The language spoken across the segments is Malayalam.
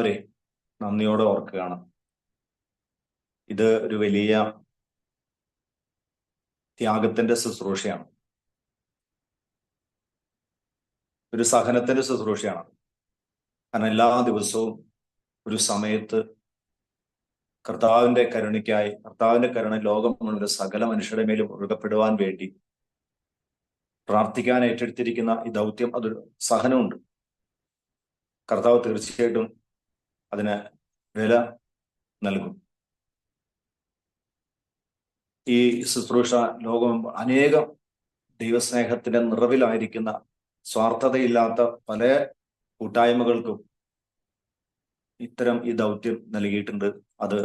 എല്ലാവരെയും നന്ദിയോടെ ഓർക്കുകയാണ്. ഇത് ഒരു വലിയ ത്യാഗത്തിന്റെ ശുശ്രൂഷയാണ്, ഒരു സഹനത്തിന്റെ ശുശ്രൂഷയാണ്. കാരണം എല്ലാ ദിവസവും ഒരു സമയത്ത് കർത്താവിന്റെ കരുണയ്ക്കായി, കർത്താവിന്റെ കരുണ ലോകം മുഴുവൻ സകല മനുഷ്യരുടെ മേലും ഒഴുകപ്പെടുവാൻ വേണ്ടി പ്രാർത്ഥിക്കാൻ ഏറ്റെടുത്തിരിക്കുന്ന ഈ ദൗത്യം, അതൊരു സഹനമുണ്ട്. കർത്താവ് തീർച്ചയായിട്ടും അതിന് വില നൽകും. ഈ ശുശ്രൂഷ ലോകം അനേകം ദൈവസ്നേഹത്തിന്റെ നിറവിലായിരിക്കുന്ന സ്വാർത്ഥതയില്ലാത്ത പല കൂട്ടായ്മകൾക്കും ഇത്തരം ഈ ദൗത്യം നൽകിയിട്ടുണ്ട്. അത്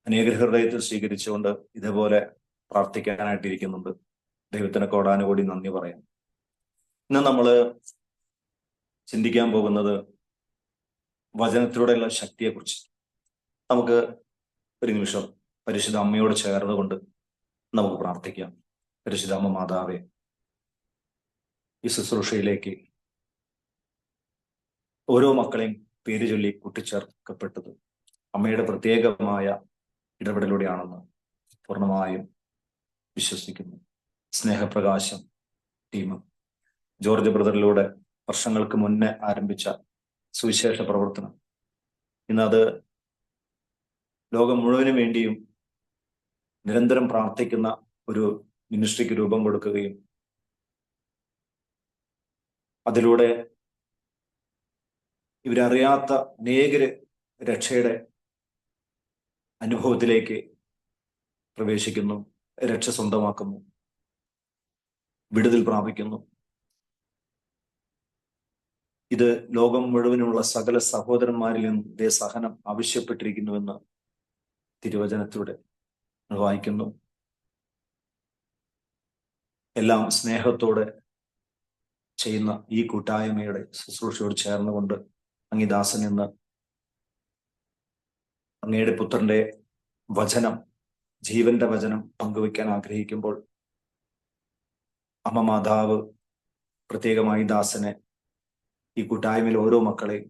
അനേക ഹൃദയത്തിൽ സ്വീകരിച്ചുകൊണ്ട് ഇതേപോലെ പ്രാർത്ഥിക്കാനായിട്ടിരിക്കുന്നുണ്ട്. ദൈവത്തിന് കോടാനുകൂടി നന്ദി പറയാം. ഇന്ന് നമ്മൾ ചിന്തിക്കാൻ പോകുന്നത് വചനത്തിലൂടെയുള്ള ശക്തിയെക്കുറിച്ച്. നമുക്ക് ഒരു നിമിഷം പരിശുദ്ധ അമ്മയോട് ചേർന്നുകൊണ്ട് നമുക്ക് പ്രാർത്ഥിക്കാം. പരിശുദ്ധ അമ്മ മാതാവേ, ഈ ശുശ്രൂഷയിലേക്ക് ഓരോ മക്കളെയും പേര് ചൊല്ലി കൂട്ടിച്ചേർക്കപ്പെട്ടത് അമ്മയുടെ പ്രത്യേകമായ ഇടപെടലൂടെയാണെന്ന് പൂർണ്ണമായും വിശ്വസിക്കുന്നു. സ്നേഹപ്രകാശം ടീം ജോർജ് ബ്രദറിലൂടെ വർഷങ്ങൾക്ക് മുന്നേ ആരംഭിച്ച സുവിശേഷ പ്രവർത്തനം ഇന്നത് ലോകം മുഴുവനും വേണ്ടിയും നിരന്തരം പ്രാർത്ഥിക്കുന്ന ഒരു മിനിസ്ട്രിക്ക് രൂപം കൊടുക്കുകയും അതിലൂടെ ഇവരറിയാത്ത അനേകര് രക്ഷയുടെ അനുഭവത്തിലേക്ക് പ്രവേശിക്കുന്നു, രക്ഷ സ്വന്തമാക്കുന്നു, വിടുതൽ പ്രാപിക്കുന്നു. ഇത് ലോകം മുഴുവനുമുള്ള സകല സഹോദരന്മാരിൽ നിന്നും ഇതേ സഹനം ആവശ്യപ്പെട്ടിരിക്കുന്നുവെന്ന് തിരുവചനത്തിലൂടെ വായിക്കുന്നു. എല്ലാം സ്നേഹത്തോടെ ചെയ്യുന്ന ഈ കൂട്ടായ്മയുടെ ശുശ്രൂഷയോട് ചേർന്നുകൊണ്ട് അങ്ങേദാസൻ എന്ന് അങ്ങയുടെ പുത്രന്റെ വചനം, ജീവന്റെ വചനം പങ്കുവയ്ക്കാൻ ആഗ്രഹിക്കുമ്പോൾ അമ്മ മാതാവ് പ്രത്യേകമായി ദാസനെ ഈ കൂട്ടായ്മയിൽ ഓരോ മക്കളെയും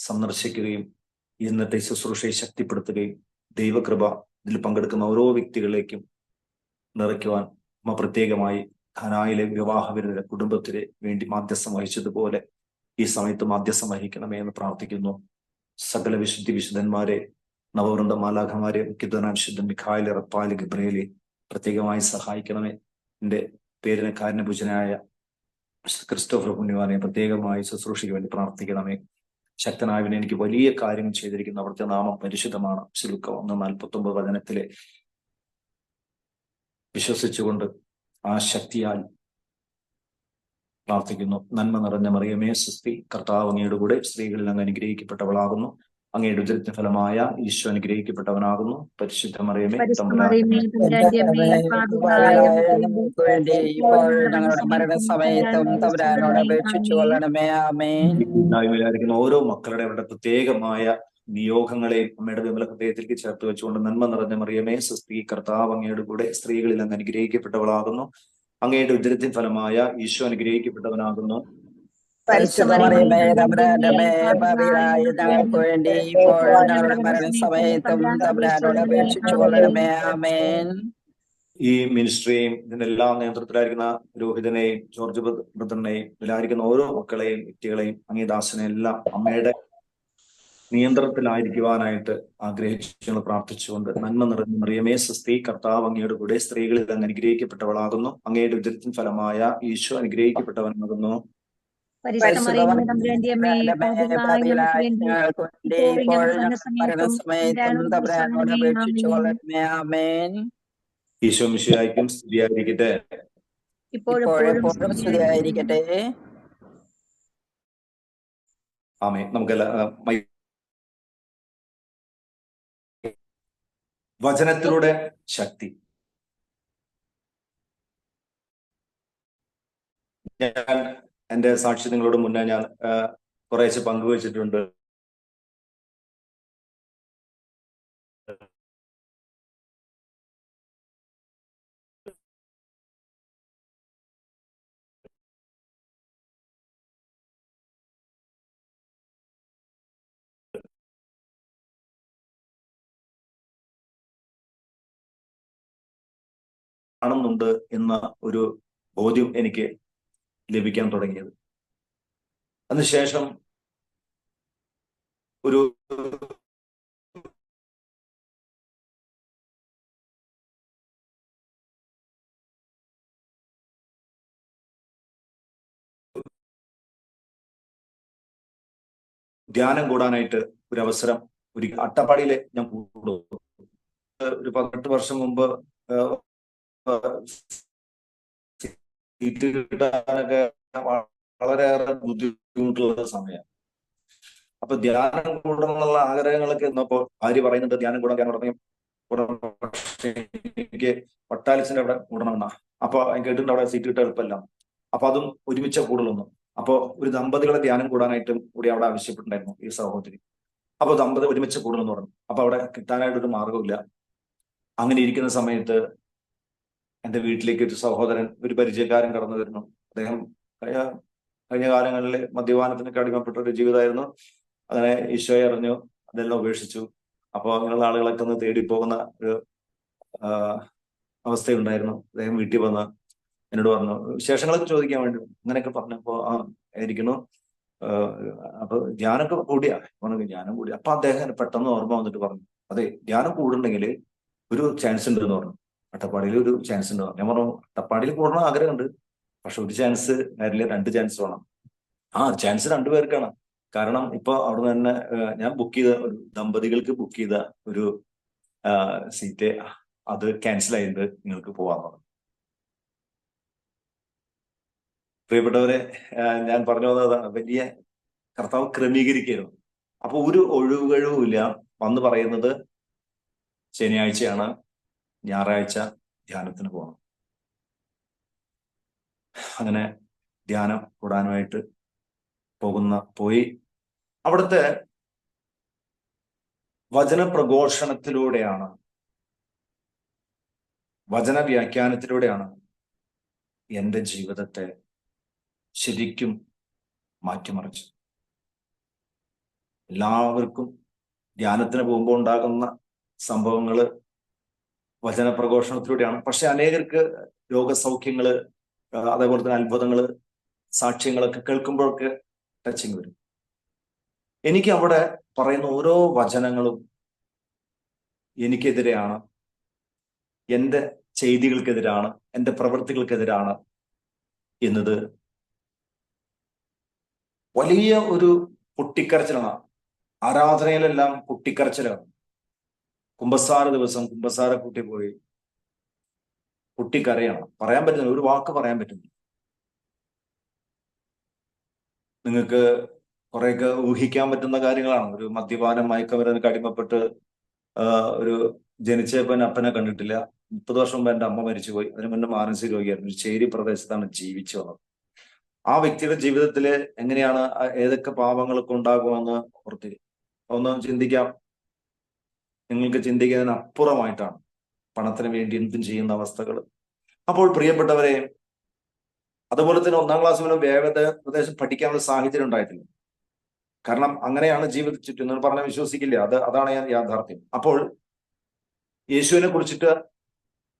സന്ദർശിക്കുകയും ഇന്നത്തെ ശുശ്രൂഷയെ ശക്തിപ്പെടുത്തുകയും ദൈവകൃപ ഇതിൽ പങ്കെടുക്കുന്ന ഓരോ വ്യക്തികളിലേക്കും നിറയ്ക്കുവാൻ അമ്മ പ്രത്യേകമായി ഖനായിലെ വിവാഹവിരുദ്ധ കുടുംബത്തിന് വേണ്ടി മാധ്യസ്ഥം വഹിച്ചതുപോലെ ഈ സമയത്ത് മാധ്യസ്ഥം വഹിക്കണമേ എന്ന് പ്രാർത്ഥിക്കുന്നു. സകല വിശുദ്ധന്മാരെ, നവവൃന്ദ മാലാഖമാരെ, കിദ്വനാൻ വിശുദ്ധൻ മിഖായേൽ, റപ്പാൽ, ഗബ്രിയേലി പ്രത്യേകമായി സഹായിക്കണമേ. എൻ്റെ പേരിന് കാരണഭൂജനായ ക്രിസ്റ്റോഫർ പുണ്യവാനെ പ്രത്യേകമായി ശുശ്രൂഷയ്ക്ക് വേണ്ടി പ്രാർത്ഥിക്കണമേ. ശക്തനായവനെ എനിക്ക് വലിയ കാര്യങ്ങൾ ചെയ്തിരിക്കുന്ന അവിടുത്തെ നാമം പരിശുദ്ധമാണ്. ശുലുക്ക 1:49 വചനത്തിലെ വിശ്വസിച്ചുകൊണ്ട് ആ ശക്തിയാൽ പ്രാർത്ഥിക്കുന്നു. നന്മ നിറഞ്ഞ മറിയമേ സുസ്തി, കർത്താവ് അങ്ങയുടെ കൂടെ സ്ത്രീകളിൽ അങ്ങ് അനുഗ്രഹിക്കപ്പെട്ടവളാകുന്നു. അങ്ങയുടെ ഉദരത്തിൻ ഫലമായ ഈശോ അനുഗ്രഹിക്കപ്പെട്ടവനാകുന്നു. പരിശുദ്ധ മറിയമേ ായിരിക്കുന്ന ഓരോ മക്കളുടെ അവരുടെ പ്രത്യേകമായ നിയോഗങ്ങളെയും അമ്മയുടെ വിമല ഹൃദയത്തിലേക്ക് ചേർത്ത് വെച്ചുകൊണ്ട് നന്മ നിറഞ്ഞ മറിയമേ സുസ്തി, കർത്താവ് അങ്ങയുടെ കൂടെ സ്ത്രീകളിൽ അങ്ങ് അനുഗ്രഹിക്കപ്പെട്ടവളാകുന്നു. അങ്ങയുടെ ഉദരത്തിൻ ഫലമായ ഈശോ അനുഗ്രഹിക്കപ്പെട്ടവനാകുന്നു. ഈ മിനിസ്ട്രിയെയും ഇതിനെല്ലാം നേതൃത്വത്തിലായിരിക്കുന്ന പുരോഹിതനെയും ജോർജ് ബ്രദറിനെയും ഇതിലായിരിക്കുന്ന ഓരോ മക്കളെയും വ്യക്തികളെയും അങ്ങേദാസനെ എല്ലാം അമ്മയുടെ നിയന്ത്രണത്തിലായിരിക്കുവാനായിട്ട് ആഗ്രഹിച്ചു പ്രാർത്ഥിച്ചുകൊണ്ട് നന്മ നിറഞ്ഞ മറിയമേ സുസ്തി, കർത്താവ് അങ്ങയുടെ കൂടെ സ്ത്രീകളിൽ അങ്ങ് അനുഗ്രഹിക്കപ്പെട്ടവളാകുന്നു. അങ്ങയുടെ ഉദരത്തിൻ ഫലമായ ഈശോ അനുഗ്രഹിക്കപ്പെട്ടവനാകുന്നു. ഈശോ മിശിഹായ്ക്കും സ്തുതിയായിരിക്കട്ടെ. ആമേൻ. നമുക്കെല്ലാം വചനത്തിലൂടെ ശക്തി. ഞാൻ എൻ്റെ സാക്ഷി നിങ്ങളോട് മുന്നേ ഞാൻ കുറേശ്ശെ പങ്കുവച്ചിട്ടുണ്ട്. കാണുന്നുണ്ട് എന്ന ഒരു ബോധ്യം എനിക്ക് ലഭിക്കാൻ തുടങ്ങിയത്. അതിനുശേഷം ഒരു ധ്യാനം കൂടാനായിട്ട് ഒരു അവസരം ഒരു അട്ടപ്പാടിയിലെ ഞാൻ കൂടും. ഒരു 18 വർഷം മുമ്പ് സീറ്റ് കിട്ടാനൊക്കെ വളരെയേറെ ബുദ്ധിമുട്ടുള്ള സമയം. അപ്പൊ ധ്യാനം കൂടണം എന്നുള്ള ആഗ്രഹങ്ങളൊക്കെ ഇന്നപ്പോ ഭാര്യ പറയുന്നുണ്ട് ധ്യാനം കൂടാൻ തുടങ്ങി. എനിക്ക് പട്ടാലിസിന്റെ അവിടെ കൂടണമെന്നാ. അപ്പൊ കേട്ടിട്ടുണ്ട് അവിടെ സീറ്റ് കിട്ടാൻ എളുപ്പമല്ല. അപ്പൊ അതും ഒരുമിച്ച കൂടുതലൊന്നും. അപ്പൊ ഒരു ദമ്പതികളെ ധ്യാനം കൂടാനായിട്ടും കൂടി അവിടെ ആവശ്യപ്പെട്ടിട്ടുണ്ടായിരുന്നു ഈ സഹോദരി. അപ്പൊ ദമ്പതി ഒരുമിച്ച് കൂടണമെന്ന് പറഞ്ഞു. അപ്പൊ അവിടെ കിട്ടാനായിട്ടൊരു മാർഗമില്ല. അങ്ങനെ ഇരിക്കുന്ന സമയത്ത് എന്റെ വീട്ടിലേക്ക് ഒരു സഹോദരൻ, ഒരു പരിചയക്കാരൻ കടന്നു വരുന്നു. അദ്ദേഹം കഴിഞ്ഞ കാലങ്ങളിൽ മദ്യപാനത്തിനൊക്കെ അടിമപ്പെട്ട ഒരു ജീവിതമായിരുന്നു. അങ്ങനെ ഈശോയെ അറിഞ്ഞു, അതെല്ലാം ഉപേക്ഷിച്ചു. അപ്പൊ അങ്ങനെയുള്ള ആളുകളൊക്കെ ഒന്ന് തേടിപ്പോകുന്ന ഒരു അവസ്ഥയുണ്ടായിരുന്നു. അദ്ദേഹം വീട്ടിൽ വന്ന് എന്നോട് പറഞ്ഞു വിശേഷങ്ങളൊക്കെ ചോദിക്കാൻ വേണ്ടി. അങ്ങനെയൊക്കെ പറഞ്ഞപ്പോ ആയിരിക്കുന്നു. അപ്പൊ ധ്യാനമൊക്കെ കൂടിയാ പറഞ്ഞു, ധ്യാനം കൂടി. അപ്പൊ അദ്ദേഹം പെട്ടെന്ന് ഓർമ്മ വന്നിട്ട് പറഞ്ഞു, അതെ ധ്യാനം കൂടുണ്ടെങ്കിൽ ഒരു ചാൻസ് ഉണ്ട് എന്ന് പറഞ്ഞു. അട്ടപ്പാടിയിൽ ഒരു ചാൻസ് ഉണ്ട്. ഞാൻ പറഞ്ഞു അട്ടപ്പാടിയിൽ കൂടണം ആഗ്രഹമുണ്ട്, പക്ഷെ ഒരു ചാൻസ് കാര്യമില്ല, 2 ചാൻസ് വേണം. ചാൻസ് 2 പേർക്കാണ്. കാരണം ഇപ്പൊ അവിടെ തന്നെ ഞാൻ ബുക്ക് ചെയ്ത ഒരു ദമ്പതികൾക്ക് ബുക്ക് ചെയ്ത ഒരു സീറ്റ് അത് ക്യാൻസൽ ആയത്, നിങ്ങൾക്ക് പോവാൻ പറഞ്ഞു. പ്രിയപ്പെട്ടവരെ, ഞാൻ പറഞ്ഞു വന്നത് വലിയ കർത്താവ് ക്രമീകരിക്കുകയായിരുന്നു. അപ്പൊ ഒരു ഒഴിവുകഴിവുമില്ല. വന്ന് പറയുന്നത് ശനിയാഴ്ചയാണ്, ഞായറാഴ്ച ധ്യാനത്തിന് പോകണം. അങ്ങനെ ധ്യാനം കൂടാനുമായിട്ട് പോയി. അവിടുത്തെ വചനപ്രഘോഷണത്തിലൂടെയാണ്, വചന വ്യാഖ്യാനത്തിലൂടെയാണ് എൻ്റെ ജീവിതത്തെ ശരിക്കും മാറ്റിമറിച്ചു. എല്ലാവർക്കും ധ്യാനത്തിന് പോകുമ്പോൾ ഉണ്ടാകുന്ന സംഭവങ്ങള് വചനപ്രഘോഷണത്തിലൂടെയാണ്. പക്ഷെ അനേകർക്ക് രോഗസൗഖ്യങ്ങള്, അതേപോലെ തന്നെ അത്ഭുതങ്ങള്, സാക്ഷ്യങ്ങളൊക്കെ കേൾക്കുമ്പോഴൊക്കെ ടച്ചിങ് വരും. എനിക്ക് അവിടെ പറയുന്ന ഓരോ വചനങ്ങളും എനിക്കെതിരെയാണ്, എൻ്റെ ചെയ്തികൾക്കെതിരാണ്, എൻ്റെ പ്രവൃത്തികൾക്കെതിരാണ് എന്നത് വലിയ ഒരു പൊട്ടിക്കരച്ചിലാണ്. ആരാധനയിലെല്ലാം പൊട്ടിക്കരച്ചിലാണ്. കുമ്പസാര ദിവസം കുമ്പസാര കൂട്ടി പോയി പൊട്ടിക്കരയാണ്. പറയാൻ പറ്റുന്നില്ല, ഒരു വാക്ക് പറയാൻ പറ്റുന്നില്ല. നിങ്ങൾക്ക് കുറെയൊക്കെ ഊഹിക്കാൻ പറ്റുന്ന കാര്യങ്ങളാണ്. ഒരു മദ്യപാനം, മയക്കുമരുന്നിന് അടിമപ്പെട്ട് ഒരു ജനിച്ചപ്പൻ അപ്പനെ കണ്ടിട്ടില്ല. 30 വർഷം മുമ്പ് എൻ്റെ അമ്മ മരിച്ചുപോയി. അതിന് മുന്നേ മാനസിക രോഗിയായിരുന്നു. ഒരു ചേരി പ്രദേശത്താണ് ജീവിച്ചു വന്നത്. ആ വ്യക്തിയുടെ ജീവിതത്തിൽ എങ്ങനെയാണ് ഏതൊക്കെ പാപങ്ങളൊക്കെ ഉണ്ടാകുമെന്ന് ഓർത്ത് ഒന്ന് ചിന്തിക്കാം. നിങ്ങൾക്ക് ചിന്തിക്കുന്നതിന് അപ്പുറമായിട്ടാണ് പണത്തിന് വേണ്ടി എന്തും ചെയ്യുന്ന അവസ്ഥകൾ. അപ്പോൾ പ്രിയപ്പെട്ടവരെ, അതുപോലെ തന്നെ 1-ാം ക്ലാസ് പോലും വേദോപദേശം പഠിക്കാനുള്ള സാഹചര്യം ഉണ്ടായിട്ടില്ല. കാരണം അങ്ങനെയാണ് ജീവിത ചുറ്റും. നിങ്ങൾ പറഞ്ഞാൽ വിശ്വസിക്കില്ല. അതാണ് യാഥാർത്ഥ്യം. അപ്പോൾ യേശുവിനെ കുറിച്ചിട്ട്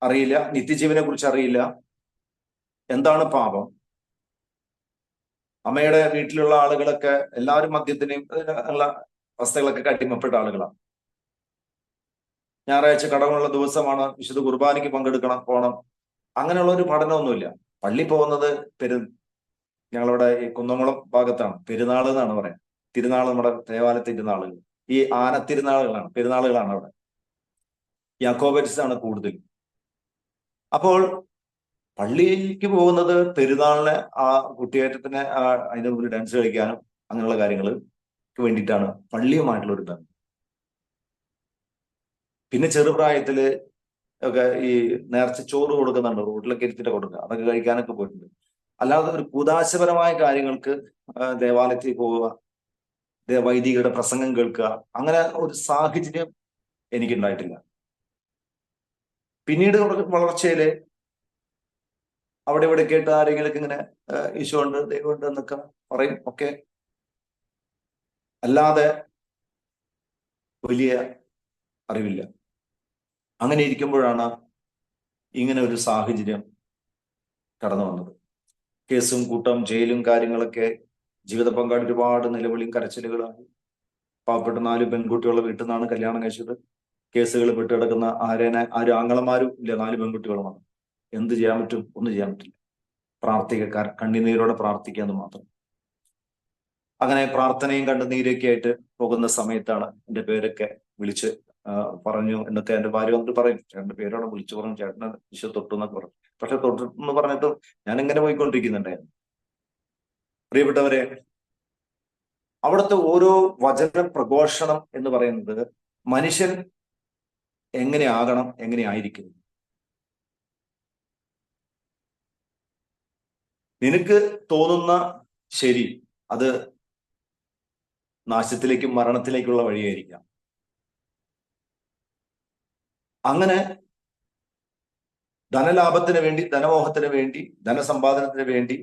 അറിയില്ല, നിത്യജീവനെ കുറിച്ച് അറിയില്ല, എന്താണ് പാപം. അമ്മയുടെ വീട്ടിലുള്ള ആളുകളൊക്കെ എല്ലാവരും മദ്യത്തിനെയും ഉള്ള അവസ്ഥകളൊക്കെ അടിമപ്പെട്ട ആളുകളാണ്. ഞായറാഴ്ച കടമുള്ള ദിവസമാണ്, വിശുദ്ധ കുർബാനയ്ക്ക് പോകണം. അങ്ങനെയുള്ള ഒരു പഠനമൊന്നുമില്ല. പള്ളി പോകുന്നത് ഞങ്ങളിവിടെ ഈ കുന്നംകുളം ഭാഗത്താണ്, പെരുന്നാൾ എന്നാണ് പറയാം. തിരുനാൾ, നമ്മുടെ ദേവാലയ തിരുനാളുകൾ, ഈ ആനത്തിരുനാളുകളാണ്, പെരുന്നാളുകളാണ് അവിടെ. യാക്കോബൈറ്റ്സ് ആണ് കൂടുതൽ. അപ്പോൾ പള്ളിയിലേക്ക് പോകുന്നത് പെരുന്നാളിന്, ആ കുട്ടിയേറ്റത്തിന് അതിന്റെ മുമ്പിൽ ഡാൻസ് കളിക്കാനും അങ്ങനെയുള്ള കാര്യങ്ങൾക്ക് വേണ്ടിയിട്ടാണ്, പള്ളിയുമായിട്ടുള്ള ഒരു ബന്ധം. പിന്നെ ചെറുപ്രായത്തില് ഒക്കെ ഈ നേർച്ച ചോറ് കൊടുക്കുന്നുണ്ട്, റോഡിലൊക്കെ ഇരുത്തിട്ട് കൊടുക്കുക, അതൊക്കെ കഴിക്കാനൊക്കെ പോയിട്ടുണ്ട്. അല്ലാതെ ഒരു കുദാശപരമായ കാര്യങ്ങൾക്ക് ദേവാലയത്തിൽ പോവുക, വൈദികരുടെ പ്രസംഗം കേൾക്കുക, അങ്ങനെ ഒരു സാഹചര്യം എനിക്കുണ്ടായിട്ടില്ല. പിന്നീട് വളർച്ചയില് അവിടെ ഇവിടെ കേട്ട് ആരെങ്കിലൊക്കെ ഇങ്ങനെ ഈശോ ഉണ്ട്, ദൈവമുണ്ട് എന്നൊക്കെ പറയും ഒക്കെ, അല്ലാതെ വലിയ അറിവില്ല. അങ്ങനെ ഇരിക്കുമ്പോഴാണ് ഇങ്ങനെ ഒരു സാഹചര്യം കടന്നു വന്നത്. കേസും കൂട്ടം ജയിലും കാര്യങ്ങളൊക്കെ, ജീവിത പങ്കാളി ഒരുപാട് നിലവിളിയും കരച്ചിലുകളാണ്. പാവപ്പെട്ട 4 പെൺകുട്ടികളുടെ വീട്ടിൽ നിന്നാണ് കല്യാണം കഴിച്ചത്. കേസുകൾ പെട്ടുകിടക്കുന്ന ആരും ആങ്ങളമാരും ഇല്ല, 4 പെൺകുട്ടികളുമാണ്. എന്ത് ചെയ്യാൻ പറ്റും? ഒന്നും ചെയ്യാൻ പറ്റില്ല. പ്രാർത്ഥിക്കാർ കണ്ണുനീരോടെ പ്രാർത്ഥിക്കാന്ന് മാത്രം. അങ്ങനെ പ്രാർത്ഥനയും കണ്ണുനീരൊക്കെ ആയിട്ട് പോകുന്ന സമയത്താണ് എൻ്റെ പേരൊക്കെ വിളിച്ച് പറഞ്ഞു. എന്നൊക്കെ എൻ്റെ ഭാര്യ വന്നിട്ട് പറയും, ചേട്ടൻ്റെ പേരോടെ വിളിച്ചു പറഞ്ഞു, ചേട്ടനെ വിശ്വ തൊട്ടു എന്നൊക്കെ പറഞ്ഞു. പക്ഷെ തൊട്ടെന്ന് പറഞ്ഞിട്ടും ഞാൻ ഇങ്ങനെ പോയിക്കൊണ്ടിരിക്കുന്നുണ്ടായിരുന്നു. പ്രിയപ്പെട്ടവരെ, അവിടുത്തെ ഓരോ വചന പ്രഘോഷണം എന്ന് പറയുന്നത് മനുഷ്യൻ എങ്ങനെയാകണം, എങ്ങനെയായിരിക്കും. നിനക്ക് തോന്നുന്ന ശരി അത് നാശത്തിലേക്കും മരണത്തിലേക്കുള്ള വഴിയായിരിക്കാം. അങ്ങനെ ധനലാഭത്തിന് വേണ്ടി, ധനമോഹത്തിന് വേണ്ടി, ധനസമ്പാദനത്തിന് വേണ്ടി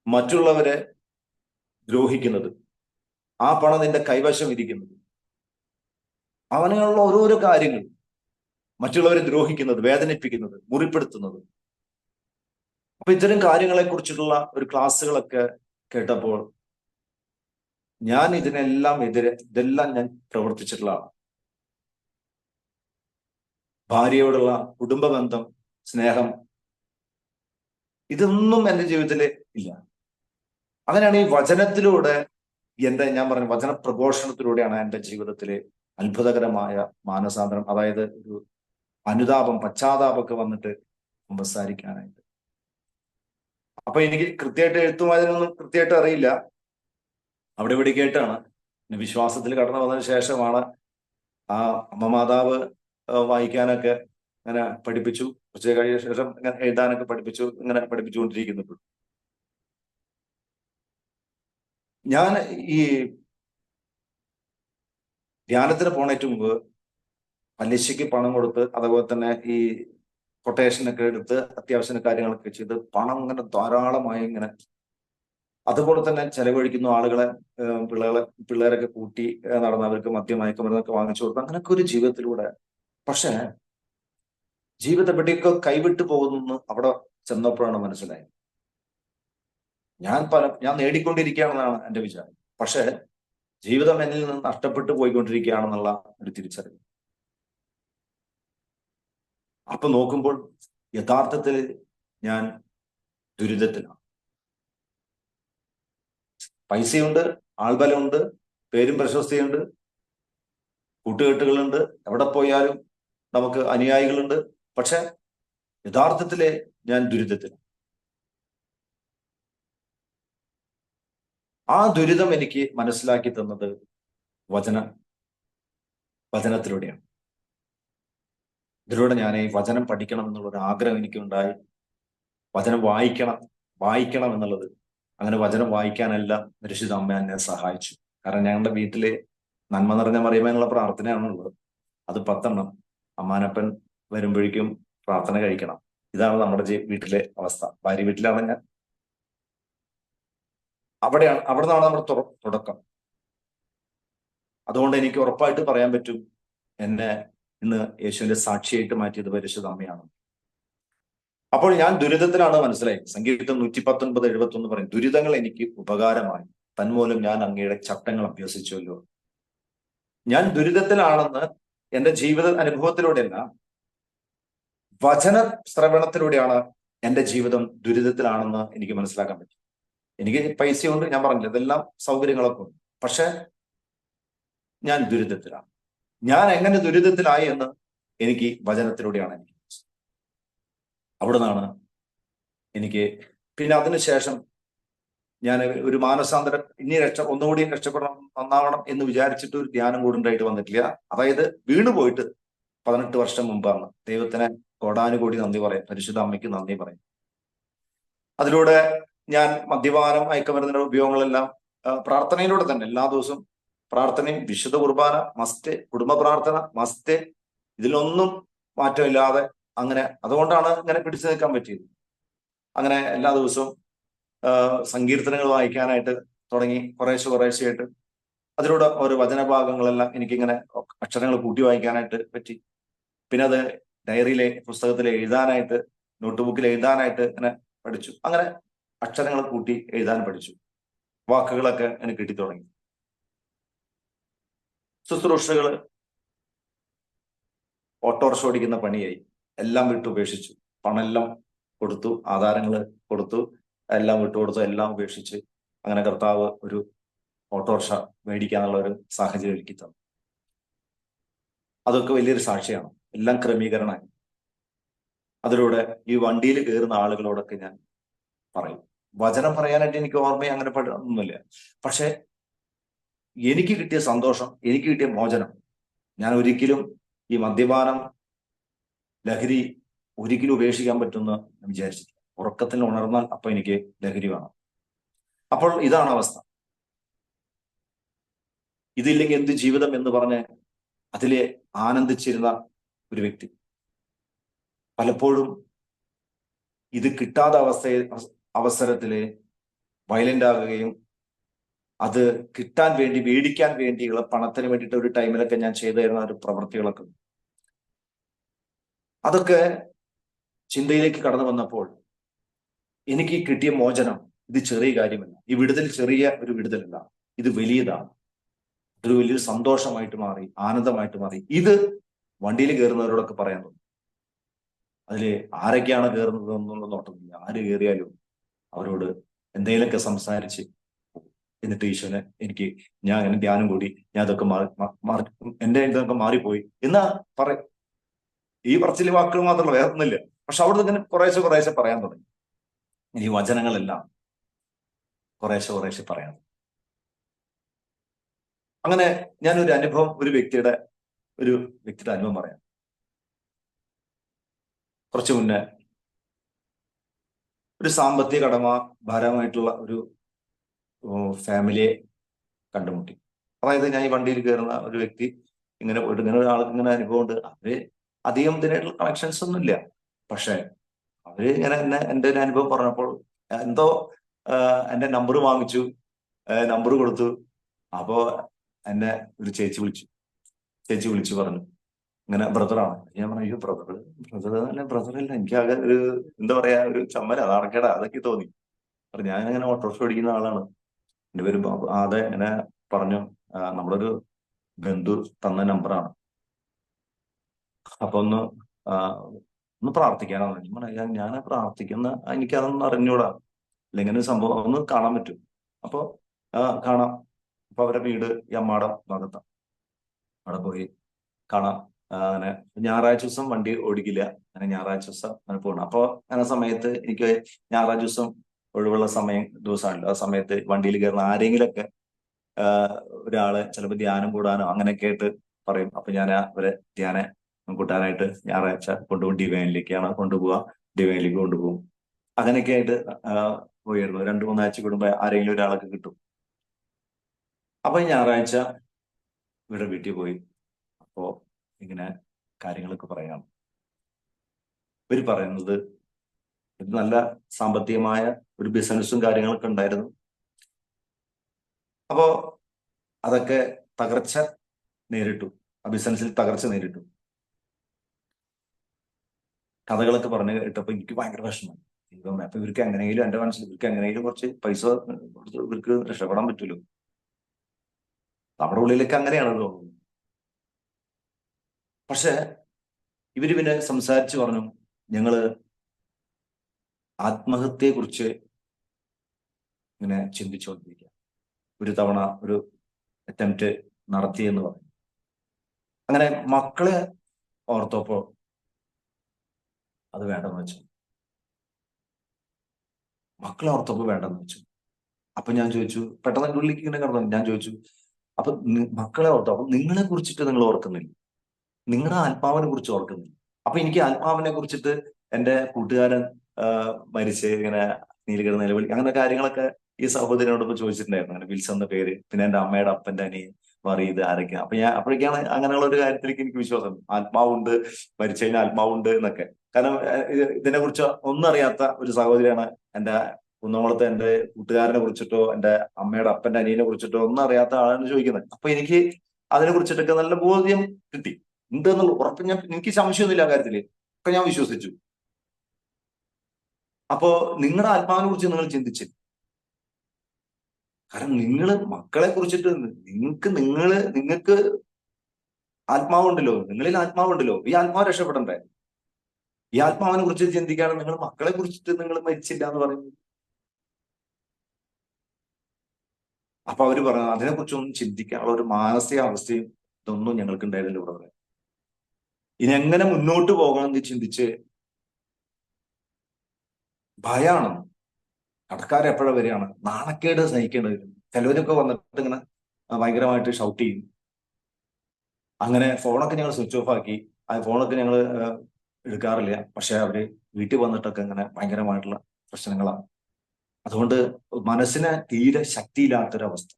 മറ്റുള്ളവരെ ദ്രോഹിക്കുന്നത്, ആ പണം നിന്റെ കൈവശം ഇരിക്കുന്നത്, അവനുള്ള ഓരോരോ കാര്യങ്ങൾ, മറ്റുള്ളവരെ ദ്രോഹിക്കുന്നത്, വേദനിപ്പിക്കുന്നത്, മുറിപ്പെടുത്തുന്നത്. അപ്പൊ ഇത്തരം കാര്യങ്ങളെ കുറിച്ചിട്ടുള്ള ഒരു ക്ലാസ്സുകളൊക്കെ കേട്ടപ്പോൾ ഞാൻ ഇതെല്ലാം ഞാൻ പ്രവർത്തിച്ചിട്ടുള്ള ആളാണ്. ഭാര്യയോടുള്ള കുടുംബ ബന്ധം, സ്നേഹം, ഇതൊന്നും എൻ്റെ ജീവിതത്തിൽ ഇല്ല. അങ്ങനെയാണ് ഈ വചനത്തിലൂടെ ഞാൻ പറഞ്ഞ വചന പ്രഘോഷണത്തിലൂടെയാണ് എൻ്റെ ജീവിതത്തിലെ അത്ഭുതകരമായ മാനസാന്തരം, അതായത് ഒരു അനുതാപം, പശ്ചാത്താപമൊക്കെ വന്നിട്ട് സംസാരിക്കാനായിട്ട്. അപ്പൊ എനിക്ക് കൃത്യമായിട്ട് എഴുത്തും വായനയൊന്നും കൃത്യമായിട്ട് അറിയില്ല. അവിടെ ഇവിടെ കേട്ടാണ് വിശ്വാസത്തിൽ കടന്നു വന്നതിന് ശേഷമാണ് ആ അമ്മ മാതാവ് വായിക്കാനൊക്കെ ഇങ്ങനെ പഠിപ്പിച്ചു. കുറച്ച് കഴിഞ്ഞ ശേഷം ഇങ്ങനെ എഴുതാനൊക്കെ പഠിപ്പിച്ചു. ഇങ്ങനെ പഠിപ്പിച്ചുകൊണ്ടിരിക്കുന്നു. ഞാൻ ഈ ധ്യാനത്തിന് പോണേറ്റ് മുമ്പ് പലിശയ്ക്ക് പണം കൊടുത്ത്, അതുപോലെ തന്നെ ഈ കൊട്ടേഷനൊക്കെ എടുത്ത് അത്യാവശ്യ കാര്യങ്ങളൊക്കെ ചെയ്ത് പണം ഇങ്ങനെ ധാരാളമായി ഇങ്ങനെ, അതുപോലെ തന്നെ ചെലവഴിക്കുന്ന ആളുകളെ, പിള്ളേരൊക്കെ കൂട്ടി നടന്നവർക്ക് മദ്യമയക്കുമരുന്നൊക്കെ വാങ്ങിച്ചു കൊടുത്ത് അങ്ങനെയൊക്കെ ഒരു ജീവിതത്തിലൂടെ. പക്ഷെ ജീവിതം എവിടെയൊക്കെ കൈവിട്ടു പോകുന്നു അവിടെ ചെന്നപ്പോഴാണ് മനസ്സിലായത്. ഞാൻ നേടിക്കൊണ്ടിരിക്കുകയാണെന്നാണ് എൻ്റെ വിചാരം. പക്ഷെ ജീവിതം എന്നിൽ നിന്ന് നഷ്ടപ്പെട്ടു പോയിക്കൊണ്ടിരിക്കുകയാണെന്നുള്ള ഒരു തിരിച്ചറിവ്. അപ്പൊ നോക്കുമ്പോൾ യഥാർത്ഥത്തിൽ ഞാൻ ദുരിതത്തിലാണ്. പൈസയുണ്ട്, ആൾബലമുണ്ട്, പേരും പ്രശസ്തിയുണ്ട്, കൂട്ടുകെട്ടുകളുണ്ട്, എവിടെ പോയാലും നമുക്ക് അനുയായികളുണ്ട്. പക്ഷെ യഥാർത്ഥത്തിലെ ഞാൻ ദുരിതത്തിൽ. ആ ദുരിതം എനിക്ക് മനസ്സിലാക്കി തന്നത് വചനത്തിലൂടെയാണ്. ഇതിലൂടെ ഞാൻ ഈ വചനം പഠിക്കണം എന്നുള്ളൊരു ആഗ്രഹം എനിക്കുണ്ടായി. വചനം വായിക്കണം എന്നുള്ളത്. അങ്ങനെ വചനം വായിക്കാനെല്ലാം പരിശുദ്ധ അമ്മ എന്നെ സഹായിച്ചു. കാരണം ഞങ്ങളുടെ വീട്ടിലെ നന്മ നിറഞ്ഞ മറിയമേ എന്നുള്ള പ്രാർത്ഥനയാണുള്ളത്. അത് 10 അമ്മാനപ്പൻ വരുമ്പോഴേക്കും പ്രാർത്ഥന കഴിക്കണം. ഇതാണ് നമ്മുടെ വീട്ടിലെ അവസ്ഥ. ഭാര്യ വീട്ടിലാണ് ഞാൻ. അവിടെ നിന്നാണ് നമ്മുടെ തുടക്കം. അതുകൊണ്ട് എനിക്ക് ഉറപ്പായിട്ട് പറയാൻ പറ്റും, എന്നെ ഇന്ന് യേശുവിന്റെ സാക്ഷിയായിട്ട് മാറ്റിയത് പരിശുദ്ധ അമ്മയാണ്. അപ്പോൾ ഞാൻ ദുരിതത്തിലാണ് മനസ്സിലായി. സങ്കീർത്തനം 119:71 പറയും, ദുരിതങ്ങൾ എനിക്ക് ഉപകാരമായി, തന്മൂലം ഞാൻ അങ്ങയുടെ ചട്ടങ്ങൾ അഭ്യസിച്ചുവല്ലോ. ഞാൻ ദുരിതത്തിലാണെന്ന് എൻ്റെ ജീവിത അനുഭവത്തിലൂടെയല്ല, വചന ശ്രവണത്തിലൂടെയാണ് എൻ്റെ ജീവിതം ദുരിതത്തിലാണെന്ന് എനിക്ക് മനസ്സിലാക്കാൻ പറ്റും. എനിക്ക് പൈസയുണ്ട്, ഞാൻ പറഞ്ഞില്ല, ഇതെല്ലാം സൗകര്യങ്ങളൊക്കെ ഉണ്ട്. പക്ഷെ ഞാൻ ദുരിതത്തിലാണ്. ഞാൻ എങ്ങനെ ദുരിതത്തിലായി എന്ന് എനിക്ക് വചനത്തിലൂടെയാണ് എനിക്ക് അവിടെ നിന്നാണ് എനിക്ക്. പിന്നെ അതിനുശേഷം ഞാൻ ഒരു മാനസാന്തരം, ഒന്നുകൂടി രക്ഷപ്പെടണം, നന്നാവണം എന്ന് വിചാരിച്ചിട്ട് ഒരു ധ്യാനം കൂടുണ്ടായിട്ട് വന്നിട്ടില്ല. അതായത് വീണുപോയിട്ട് 18 വർഷം മുമ്പാണ്. ദൈവത്തിന് കോടാനുകൂടി നന്ദി പറയാം, പരിശുദ്ധ അമ്മയ്ക്ക് നന്ദി പറയും. അതിലൂടെ ഞാൻ മദ്യപാനം, മയക്കുമരുന്നിന്റെ ഉപയോഗങ്ങളെല്ലാം പ്രാർത്ഥനയിലൂടെ തന്നെ, എല്ലാ ദിവസവും പ്രാർത്ഥനയും, വിശുദ്ധ കുർബാന മസ്റ്റ്, കുടുംബ പ്രാർത്ഥന മസ്റ്റ്, ഇതിലൊന്നും മാറ്റമില്ലാതെ അങ്ങനെ, അതുകൊണ്ടാണ് ഇങ്ങനെ പിടിച്ചു നിൽക്കാൻ പറ്റിയത്. അങ്ങനെ എല്ലാ ദിവസവും സങ്കീർത്തനങ്ങൾ വായിക്കാനായിട്ട് തുടങ്ങി, കുറേശ്ശെയായിട്ട്. അതിലൂടെ ഓരോ വചനഭാഗങ്ങളെല്ലാം എനിക്കിങ്ങനെ അക്ഷരങ്ങൾ കൂട്ടി വായിക്കാനായിട്ട് പറ്റി. പിന്നെ അത് ഡയറിയിലെ പുസ്തകത്തിൽ എഴുതാനായിട്ട്, നോട്ട്ബുക്കിൽ എഴുതാനായിട്ട് ഇങ്ങനെ പഠിച്ചു. അങ്ങനെ അക്ഷരങ്ങൾ കൂട്ടി എഴുതാൻ പഠിച്ചു. വാക്കുകളൊക്കെ എനിക്ക് കിട്ടി തുടങ്ങി. ശുശ്രൂഷകൾ, ഓട്ടോറിക്ഷ ഓടിക്കുന്ന പണിയായി. എല്ലാം വിട്ടുപേക്ഷിച്ചു. പണമെല്ലാം കൊടുത്തു, ആധാരങ്ങൾ കൊടുത്തു, എല്ലാം വിട്ടുകൊടുത്തു, എല്ലാം ഉപേക്ഷിച്ച് അങ്ങനെ കർത്താവ് ഒരു ഓട്ടോറിക്ഷ മേടിക്കാനുള്ള ഒരു സാഹചര്യം ഒരുക്കി തന്നു. അതൊക്കെ വലിയൊരു സാക്ഷിയാണ്. എല്ലാം ക്രമീകരണമായി. അതിലൂടെ ഈ വണ്ടിയിൽ കയറുന്ന ആളുകളോടൊക്കെ ഞാൻ പറയും. വചനം പറയാനായിട്ട് എനിക്ക് ഓർമ്മ അങ്ങനെ ഒന്നുമില്ല. പക്ഷെ എനിക്ക് കിട്ടിയ സന്തോഷം, എനിക്ക് കിട്ടിയ മോചനം, ഞാൻ ഒരിക്കലും ഈ മദ്യപാനം, ലഹരി ഒരിക്കലും ഉപേക്ഷിക്കാൻ പറ്റുമെന്ന് വിചാരിച്ചിട്ടില്ല. ഉറക്കത്തിൽ ഉണർന്നാൽ അപ്പൊ എനിക്ക് ലഹരി വേണം. അപ്പോൾ ഇതാണ് അവസ്ഥ. ഇതില്ലെങ്കിൽ എന്ത് ജീവിതം എന്ന് പറഞ്ഞ് അതിലെ ആനന്ദിച്ചിരുന്ന ഒരു വ്യക്തി പലപ്പോഴും ഇത് കിട്ടാത്ത അവസരത്തില് വയലന്റ് ആകുകയും അത് കിട്ടാൻ വേണ്ടി, മേടിക്കാൻ വേണ്ടിയുള്ള പണത്തിന് വേണ്ടിയിട്ട് ഒരു ടൈമിലൊക്കെ ഞാൻ ചെയ്തിരുന്ന ഒരു പ്രവൃത്തികളൊക്കെ, അതൊക്കെ ചിന്തയിലേക്ക് കടന്നു വന്നപ്പോൾ എനിക്ക് കിട്ടിയ മോചനം ഇത് ചെറിയ കാര്യമല്ല. ഈ വിടുതൽ ചെറിയ ഒരു വിടുതലല്ല, ഇത് വലിയതാണ്. ഇതൊരു വലിയൊരു സന്തോഷമായിട്ട് മാറി, ആനന്ദമായിട്ട് മാറി. ഇത് വണ്ടിയിൽ കയറുന്നവരോടൊക്കെ പറയാൻ തോന്നും. അതില് ആരൊക്കെയാണ് കയറുന്നത് എന്നുള്ള നോട്ടമില്ല. ആര് കയറിയാലും അവരോട് എന്തെങ്കിലുമൊക്കെ സംസാരിച്ച്, എന്നിട്ട് ഈശോനെ എനിക്ക്, ഞാൻ അങ്ങനെ ധ്യാനം കൂടി, ഞാൻ ഇതൊക്കെ മാറി, എന്റെ ഇതൊക്കെ മാറിപ്പോയി എന്നാ പറയും. ഈ പറച്ചില് വാക്കുകൾ മാത്രമല്ല, വേറെ ഒന്നുമില്ല. പക്ഷെ അവിടുന്ന് ഇങ്ങനെ കുറേശ്ശെ കുറേശ്ശെ പറയാൻ തുടങ്ങി. ഈ വചനങ്ങളെല്ലാം കുറേശ്ശെ കുറേശ്ശെ പറയാൻ. അങ്ങനെ ഞാനൊരു അനുഭവം, ഒരു വ്യക്തിയുടെ അനുഭവം പറയാം. കുറച്ചു മുന്നേ ഒരു സാമ്പത്തിക ഭാരമായിട്ടുള്ള ഒരു ഫാമിലിയെ കണ്ടുമുട്ടി. അതായത് ഞാൻ ഈ വണ്ടിയിൽ കയറുന്ന ഒരു വ്യക്തി ഇങ്ങനെ ഒരാൾക്ക് ഇങ്ങനെ അനുഭവം ഉണ്ട്. അവര് അധികം ഇതിനായിട്ടുള്ള കണക്ഷൻസ് ഒന്നും ഇല്ല. പക്ഷെ അവര് ഇങ്ങനെ എന്റെ ഒരു അനുഭവം പറഞ്ഞപ്പോൾ എന്തോ എന്റെ നമ്പർ വാങ്ങിച്ചു, നമ്പർ കൊടുത്തു. അപ്പോ എന്നെ ഒരു ചേച്ചി വിളിച്ചു പറഞ്ഞു, ഇങ്ങനെ ബ്രദറാണ്. ഞാൻ പറഞ്ഞു, അയ്യോ ബ്രദർ തന്നെ ബ്രദറല്ല, എനിക്കാകെ ഒരു എന്താ പറയാ, ഒരു ചമ്മല, നാണക്കേടാ, അതൊക്കെ തോന്നി. അപ്പൊ ഞാനിങ്ങനെ ഓട്ടോറിക്ഷ ഓടിക്കുന്ന ആളാണ്, എന്റെ പേര് അതെ, ഇങ്ങനെ പറഞ്ഞു, നമ്മളൊരു ബന്ധു തന്ന നമ്പറാണ്, അപ്പൊ ഒന്ന് പ്രാർത്ഥിക്കാനാണ്. ഞാൻ പ്രാർത്ഥിക്കുന്ന, എനിക്കതൊന്നും അറിഞ്ഞൂടാ, അല്ലെങ്കിൽ ഒരു സംഭവം ഒന്ന് കാണാൻ പറ്റും. അപ്പൊ കാണാം. അപ്പൊ അവരുടെ വീട് ഈ അമ്മാടം ഭാഗത്താണ്. അവിടെ പോയി കാണാം. അങ്ങനെ ഞായറാഴ്ച ദിവസം വണ്ടി ഓടിക്കില്ല, അങ്ങനെ ഞായറാഴ്ച ദിവസം അങ്ങനെ പോകണം. അപ്പൊ അങ്ങനെ സമയത്ത് എനിക്ക് ഞായറാഴ്ച ദിവസം ഒഴിവുള്ള ദിവസമാണല്ലോ. ആ സമയത്ത് വണ്ടിയിൽ കയറുന്ന ആരെങ്കിലൊക്കെ ഒരാള് ചിലപ്പോൾ ധ്യാനം കൂടാനോ അങ്ങനെയൊക്കെ ആയിട്ട് പറയും. അപ്പൊ ഞാൻ അവരെ ധ്യാനം കൂട്ടാനായിട്ട് ഞായറാഴ്ച കൊണ്ടുപോകും. ഡിവൈനിലേക്ക് കൊണ്ടുപോകും. അങ്ങനെയൊക്കെ ആയിട്ട് പോയിരുന്നു. 2-3 ആഴ്ച കൂടുമ്പോ ആരെങ്കിലും ഒരാളൊക്കെ കിട്ടും. അപ്പൊ ഞായറാഴ്ച ഇവിടെ വീട്ടിൽ പോയി. അപ്പോ ഇങ്ങനെ കാര്യങ്ങളൊക്കെ പറയാം. ഇവര് പറയുന്നത് നല്ല സാമ്പത്തികമായ ഒരു ബിസിനസ്സും കാര്യങ്ങളൊക്കെ ഉണ്ടായിരുന്നു. അപ്പോ അതൊക്കെ തകർച്ച നേരിട്ടു. ആ ബിസിനസ്സിൽ തകർച്ച നേരിട്ടു. കഥകളൊക്കെ പറഞ്ഞു കേട്ടപ്പോ എനിക്ക് ഭയങ്കര വിഷമം. അപ്പൊ ഇവർക്ക് എങ്ങനെയെങ്കിലും, എന്റെ മനസ്സിൽ ഇവർക്ക് എങ്ങനെയെങ്കിലും കുറച്ച് പൈസ ഇവർക്ക് രക്ഷപ്പെടാൻ പറ്റുമല്ലോ. നമ്മുടെ ഉള്ളിലേക്ക് അങ്ങനെയാണ് തോന്നുന്നത്. പക്ഷെ ഇവര് പിന്നെ സംസാരിച്ചു പറഞ്ഞു, ഞങ്ങള് ആത്മഹത്യയെ കുറിച്ച് ഇങ്ങനെ ചിന്തിച്ചുകൊണ്ടിരിക്കുക, ഒരു തവണ ഒരു അറ്റംപ്റ്റ് നടത്തിയെന്ന് പറഞ്ഞു. അങ്ങനെ മക്കളെ ഓർത്തപ്പോ അത് വേണ്ടെന്ന് വെച്ചു. അപ്പൊ ഞാൻ ചോദിച്ചു, പെട്ടെന്ന് ഉള്ളിലേക്ക് ഇങ്ങനെ കടന്നു. ഞാൻ ചോദിച്ചു, അപ്പൊ മക്കളെ ഓർത്തു, അപ്പൊ നിങ്ങളെ കുറിച്ചിട്ട് നിങ്ങൾ ഓർക്കുന്നില്ല, നിങ്ങളുടെ ആത്മാവിനെ കുറിച്ച് ഓർക്കുന്നില്ല. അപ്പൊ എനിക്ക് ആത്മാവിനെ കുറിച്ചിട്ട് എന്റെ കൂട്ടുകാരൻ മരിച്ച് ഇങ്ങനെ നീലഗിരി നിലവിളി അങ്ങനെ കാര്യങ്ങളൊക്കെ ഈ സഹോദരനോടൊപ്പം ചോദിച്ചിട്ടുണ്ടായിരുന്നു. അങ്ങനെ വിൽസ് എന്ന പേര്, പിന്നെ എന്റെ അമ്മയുടെ അപ്പന്റെ അനിയൻ പറയത് ആരൊക്കെ. അപ്പൊ അപ്പോഴേക്കാണ് അങ്ങനെയുള്ള ഒരു കാര്യത്തിലേക്ക് എനിക്ക് വിശ്വാസം, ആത്മാവുണ്ട്, മരിച്ചു കഴിഞ്ഞാൽ ആത്മാവുണ്ട് എന്നൊക്കെ. കാരണം ഇതിനെ കുറിച്ച് ഒന്നും അറിയാത്ത ഒരു സഹോദരിയാണ് എന്റെ കുന്നംകുളത്തെ എന്റെ കൂട്ടുകാരനെ കുറിച്ചിട്ടോ എന്റെ അമ്മയുടെ അപ്പന്റെ അനിയനെ കുറിച്ചിട്ടോ ഒന്നും അറിയാത്ത ആളാണ് ചോദിക്കുന്നത്. അപ്പൊ എനിക്ക് അതിനെ കുറിച്ചിട്ടൊക്കെ നല്ല ബോധ്യം കിട്ടി. ഉണ്ടെന്നുള്ള ഉറപ്പ് എനിക്ക് സംശയമൊന്നുമില്ല ആ കാര്യത്തില്, ഒക്കെ ഞാൻ വിശ്വസിച്ചു. അപ്പോ നിങ്ങളുടെ ആത്മാവിനെ കുറിച്ച് നിങ്ങൾ ചിന്തിച്ചില്ല. കാരണം മക്കളെ കുറിച്ചിട്ട് നിങ്ങൾക്ക് ആത്മാവുണ്ടല്ലോ, നിങ്ങളിൽ ആത്മാവുണ്ടല്ലോ, ഈ ആത്മാവ് രക്ഷപ്പെടണ്ടേ? ഈ ആത്മാവിനെ കുറിച്ച് ചിന്തിക്കാതെ നിങ്ങൾ മക്കളെ കുറിച്ചിട്ട് നിങ്ങൾ മരിച്ചില്ല എന്ന് പറയുന്നു. അപ്പൊ അവര് പറഞ്ഞു അതിനെക്കുറിച്ചൊന്നും ചിന്തിക്കാനുള്ള ഒരു മാനസികാവസ്ഥയും ഇതൊന്നും ഞങ്ങൾക്ക് ഉണ്ടായിരുന്നില്ല ഇവിടെ. ഇനി എങ്ങനെ മുന്നോട്ട് പോകണം എന്ന് ചിന്തിച്ച് ഭയാണ്. കടക്കാരെപ്പോഴും വരികയാണ്, നാണക്കേട് സഹിക്കേണ്ടി വരും. ചിലവരൊക്കെ വന്നിട്ട് ഇങ്ങനെ ഭയങ്കരമായിട്ട് ഷൗട്ട് ചെയ്യും. അങ്ങനെ ഫോണൊക്കെ ഞങ്ങൾ സ്വിച്ച് ഓഫ് ആക്കി. ആ ഫോണൊക്കെ ഞങ്ങൾ എടുക്കാറില്ല. പക്ഷെ അവര് വീട്ടിൽ വന്നിട്ടൊക്കെ ഇങ്ങനെ ഭയങ്കരമായിട്ടുള്ള പ്രശ്നങ്ങളാണ്. അതുകൊണ്ട് മനസ്സിന് തീരെ ശക്തിയില്ലാത്തൊരവസ്ഥ.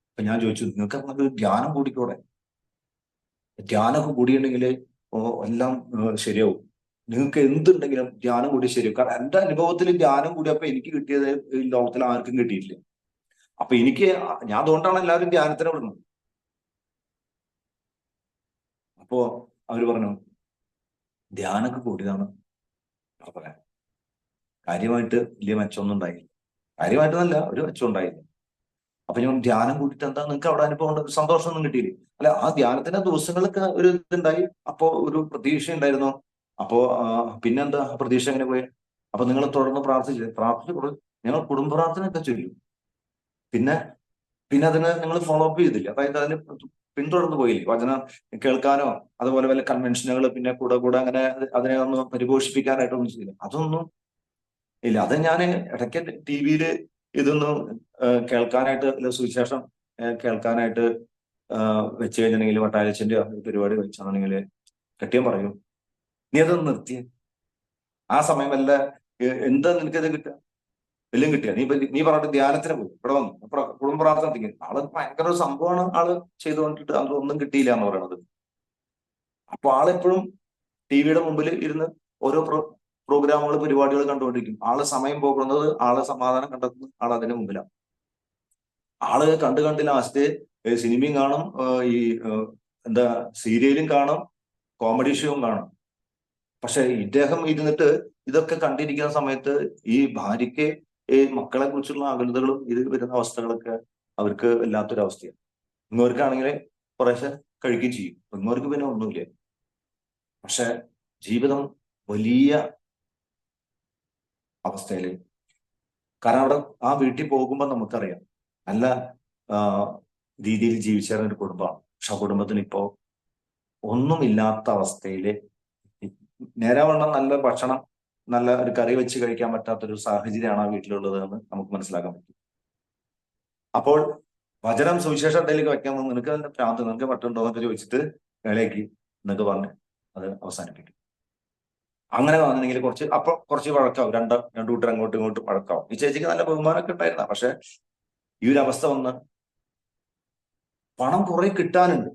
അപ്പൊ ഞാൻ ചോദിച്ചു, നിങ്ങൾക്ക് നമുക്ക് ധ്യാനം കൂടിക്കൂടെ? ധ്യാനമൊക്കെ കൂടിയിട്ടുണ്ടെങ്കിൽ എല്ലാം ശരിയാവും. നിങ്ങൾക്ക് എന്തുണ്ടെങ്കിലും ധ്യാനം കൂടി ശരിയാവും. കാരണം എന്റെ അനുഭവത്തിൽ ധ്യാനം കൂടിയപ്പോ എനിക്ക് കിട്ടിയത് ഈ ലോകത്തിൽ ആർക്കും കിട്ടിയിട്ടില്ല. അപ്പൊ ഞാൻ അതുകൊണ്ടാണ് എല്ലാവരും ധ്യാനത്തിന് വിടുന്നത്. അപ്പോ അവര് പറഞ്ഞു ധ്യാനമൊക്കെ കൂടിയതാണ് പറയാൻ. കാര്യമായിട്ട് വലിയ മെച്ചമൊന്നും ഉണ്ടായില്ല. കാര്യമായിട്ടൊന്നല്ല, ഒരു മെച്ചം ഉണ്ടായില്ല. അപ്പൊ ഞാൻ ധ്യാനം കൂടിയിട്ട് എന്താ നിങ്ങൾക്ക് അവിടെ അനുഭവം സന്തോഷമൊന്നും കിട്ടിയില്ലേ? അല്ല, ആ ധ്യാനത്തിന്റെ ദിവസങ്ങളൊക്കെ ഒരു ഇതുണ്ടായി. അപ്പോ ഒരു പ്രതീക്ഷ ഉണ്ടായിരുന്നു. അപ്പോ പിന്നെന്താ പ്രതീക്ഷ എങ്ങനെ പോയി? അപ്പൊ നിങ്ങൾ തുടർന്ന് പ്രാർത്ഥിച്ചു. ഞങ്ങൾ കുടുംബ പ്രാർത്ഥനയൊക്കെ ചൊല്ലും. പിന്നെ പിന്നെ അതിനെ നിങ്ങൾ ഫോളോ അപ്പ് ചെയ്തില്ല. അതായത് അതിന് പിന്തുടർന്ന് പോയില്ലേ? വചനം കേൾക്കാനോ അതുപോലെ വല്ല കൺവെൻഷനുകൾ പിന്നെ കൂടെ കൂടെ അങ്ങനെ അതിനെ ഒന്ന് പരിപോഷിപ്പിക്കാനായിട്ടൊന്നും ചെയ്തില്ല. അതൊന്നും ഇല്ല. അത് ഞാൻ ഇടയ്ക്ക് ടി വിയിൽ ഇതൊന്നും കേൾക്കാനായിട്ട്, സുവിശേഷം കേൾക്കാനായിട്ട് വെച്ച് കഴിഞ്ഞിട്ടുണ്ടെങ്കിൽ വട്ടാലച്ചന്റെ പരിപാടി വെച്ചാണെങ്കിൽ കെട്ടിയം പറയും, നീ അതൊന്ന് നിർത്തിയ. ആ സമയം വല്ല എന്താ നിനക്കത് കിട്ടുക? എല്ലാം കിട്ടിയ നീ പറഞ്ഞിട്ട് ധ്യാനത്തിന് പോയി ഇവിടെ വന്നു കുടുംബ പ്രാർത്ഥന. ആള് ഭയങ്കര ഒരു സംഭവമാണ് ആള് ചെയ്തുകൊണ്ടിട്ട് അതൊന്നും കിട്ടിയില്ല എന്ന് പറയണത്. അപ്പൊ ആളെപ്പോഴും ടി വിയുടെ മുമ്പിൽ ഇരുന്ന് ഓരോ പ്രോഗ്രാമുകൾ പരിപാടികൾ കണ്ടുകൊണ്ടിരിക്കും. ആള് സമയം പോകുന്നത്, ആള് സമാധാനം കണ്ടെത്തുന്നത് ആൾ അതിന് മുമ്പിലാണ്. ആള് കണ്ട് ലാസ്റ്റ് സിനിമയും കാണും, ഈ എന്താ സീരിയലും കാണും, കോമഡി ഷോയും കാണും. പക്ഷെ ഇദ്ദേഹം ഇരുന്നിട്ട് ഇതൊക്കെ കണ്ടിരിക്കുന്ന സമയത്ത് ഈ ഭാര്യയ്ക്ക് ഈ മക്കളെ കുറിച്ചുള്ള അകലതകളും ഇതിൽ വരുന്ന അവസ്ഥകളൊക്കെ അവർക്ക് വല്ലാത്തൊരവസ്ഥയാണ്. ഇങ്ങോർക്കാണെങ്കിൽ കുറേശ്ശെ കഴിക്കുകയും ചെയ്യും, ഇങ്ങോർക്ക് പിന്നെ ഒന്നുമില്ല. പക്ഷെ ജീവിതം വലിയ അവസ്ഥയില്. കാരണം അവിടെ ആ വീട്ടിൽ പോകുമ്പോൾ നമുക്കറിയാം നല്ല രീതിയിൽ ജീവിച്ചേർന്ന ഒരു കുടുംബമാണ്. പക്ഷെ ആ കുടുംബത്തിന് ഇപ്പോ ഒന്നുമില്ലാത്ത അവസ്ഥയില് നേരവണ്ണം നല്ല ഭക്ഷണം, നല്ല ഒരു കറി വെച്ച് കഴിക്കാൻ പറ്റാത്തൊരു സാഹചര്യമാണ് ആ വീട്ടിലുള്ളത് എന്ന് നമുക്ക് മനസ്സിലാക്കാൻ പറ്റും. അപ്പോൾ വചനം സുവിശേഷം എന്തെങ്കിലും വെക്കാൻ നിനക്ക് അതിന്റെ പ്രാന്ത്, നിനക്ക് പറ്റുണ്ടോ എന്നൊക്കെ ചോദിച്ചിട്ട് വേലയ്ക്ക് എന്നൊക്കെ പറഞ്ഞ് അത് അവസാനിപ്പിക്കും. അങ്ങനെ വന്നിട്ടുണ്ടെങ്കിൽ കുറച്ച് വഴക്കാവും. രണ്ടു കൂട്ടർ അങ്ങോട്ടും ഇങ്ങോട്ടും വഴക്കാവും. ഈ ചേച്ചിക്ക് നല്ല ബഹുമാനമൊക്കെ ഉണ്ടായിരുന്ന, പക്ഷെ ഈ ഒരു അവസ്ഥ വന്ന് പണം കുറെ കിട്ടാനുണ്ട്.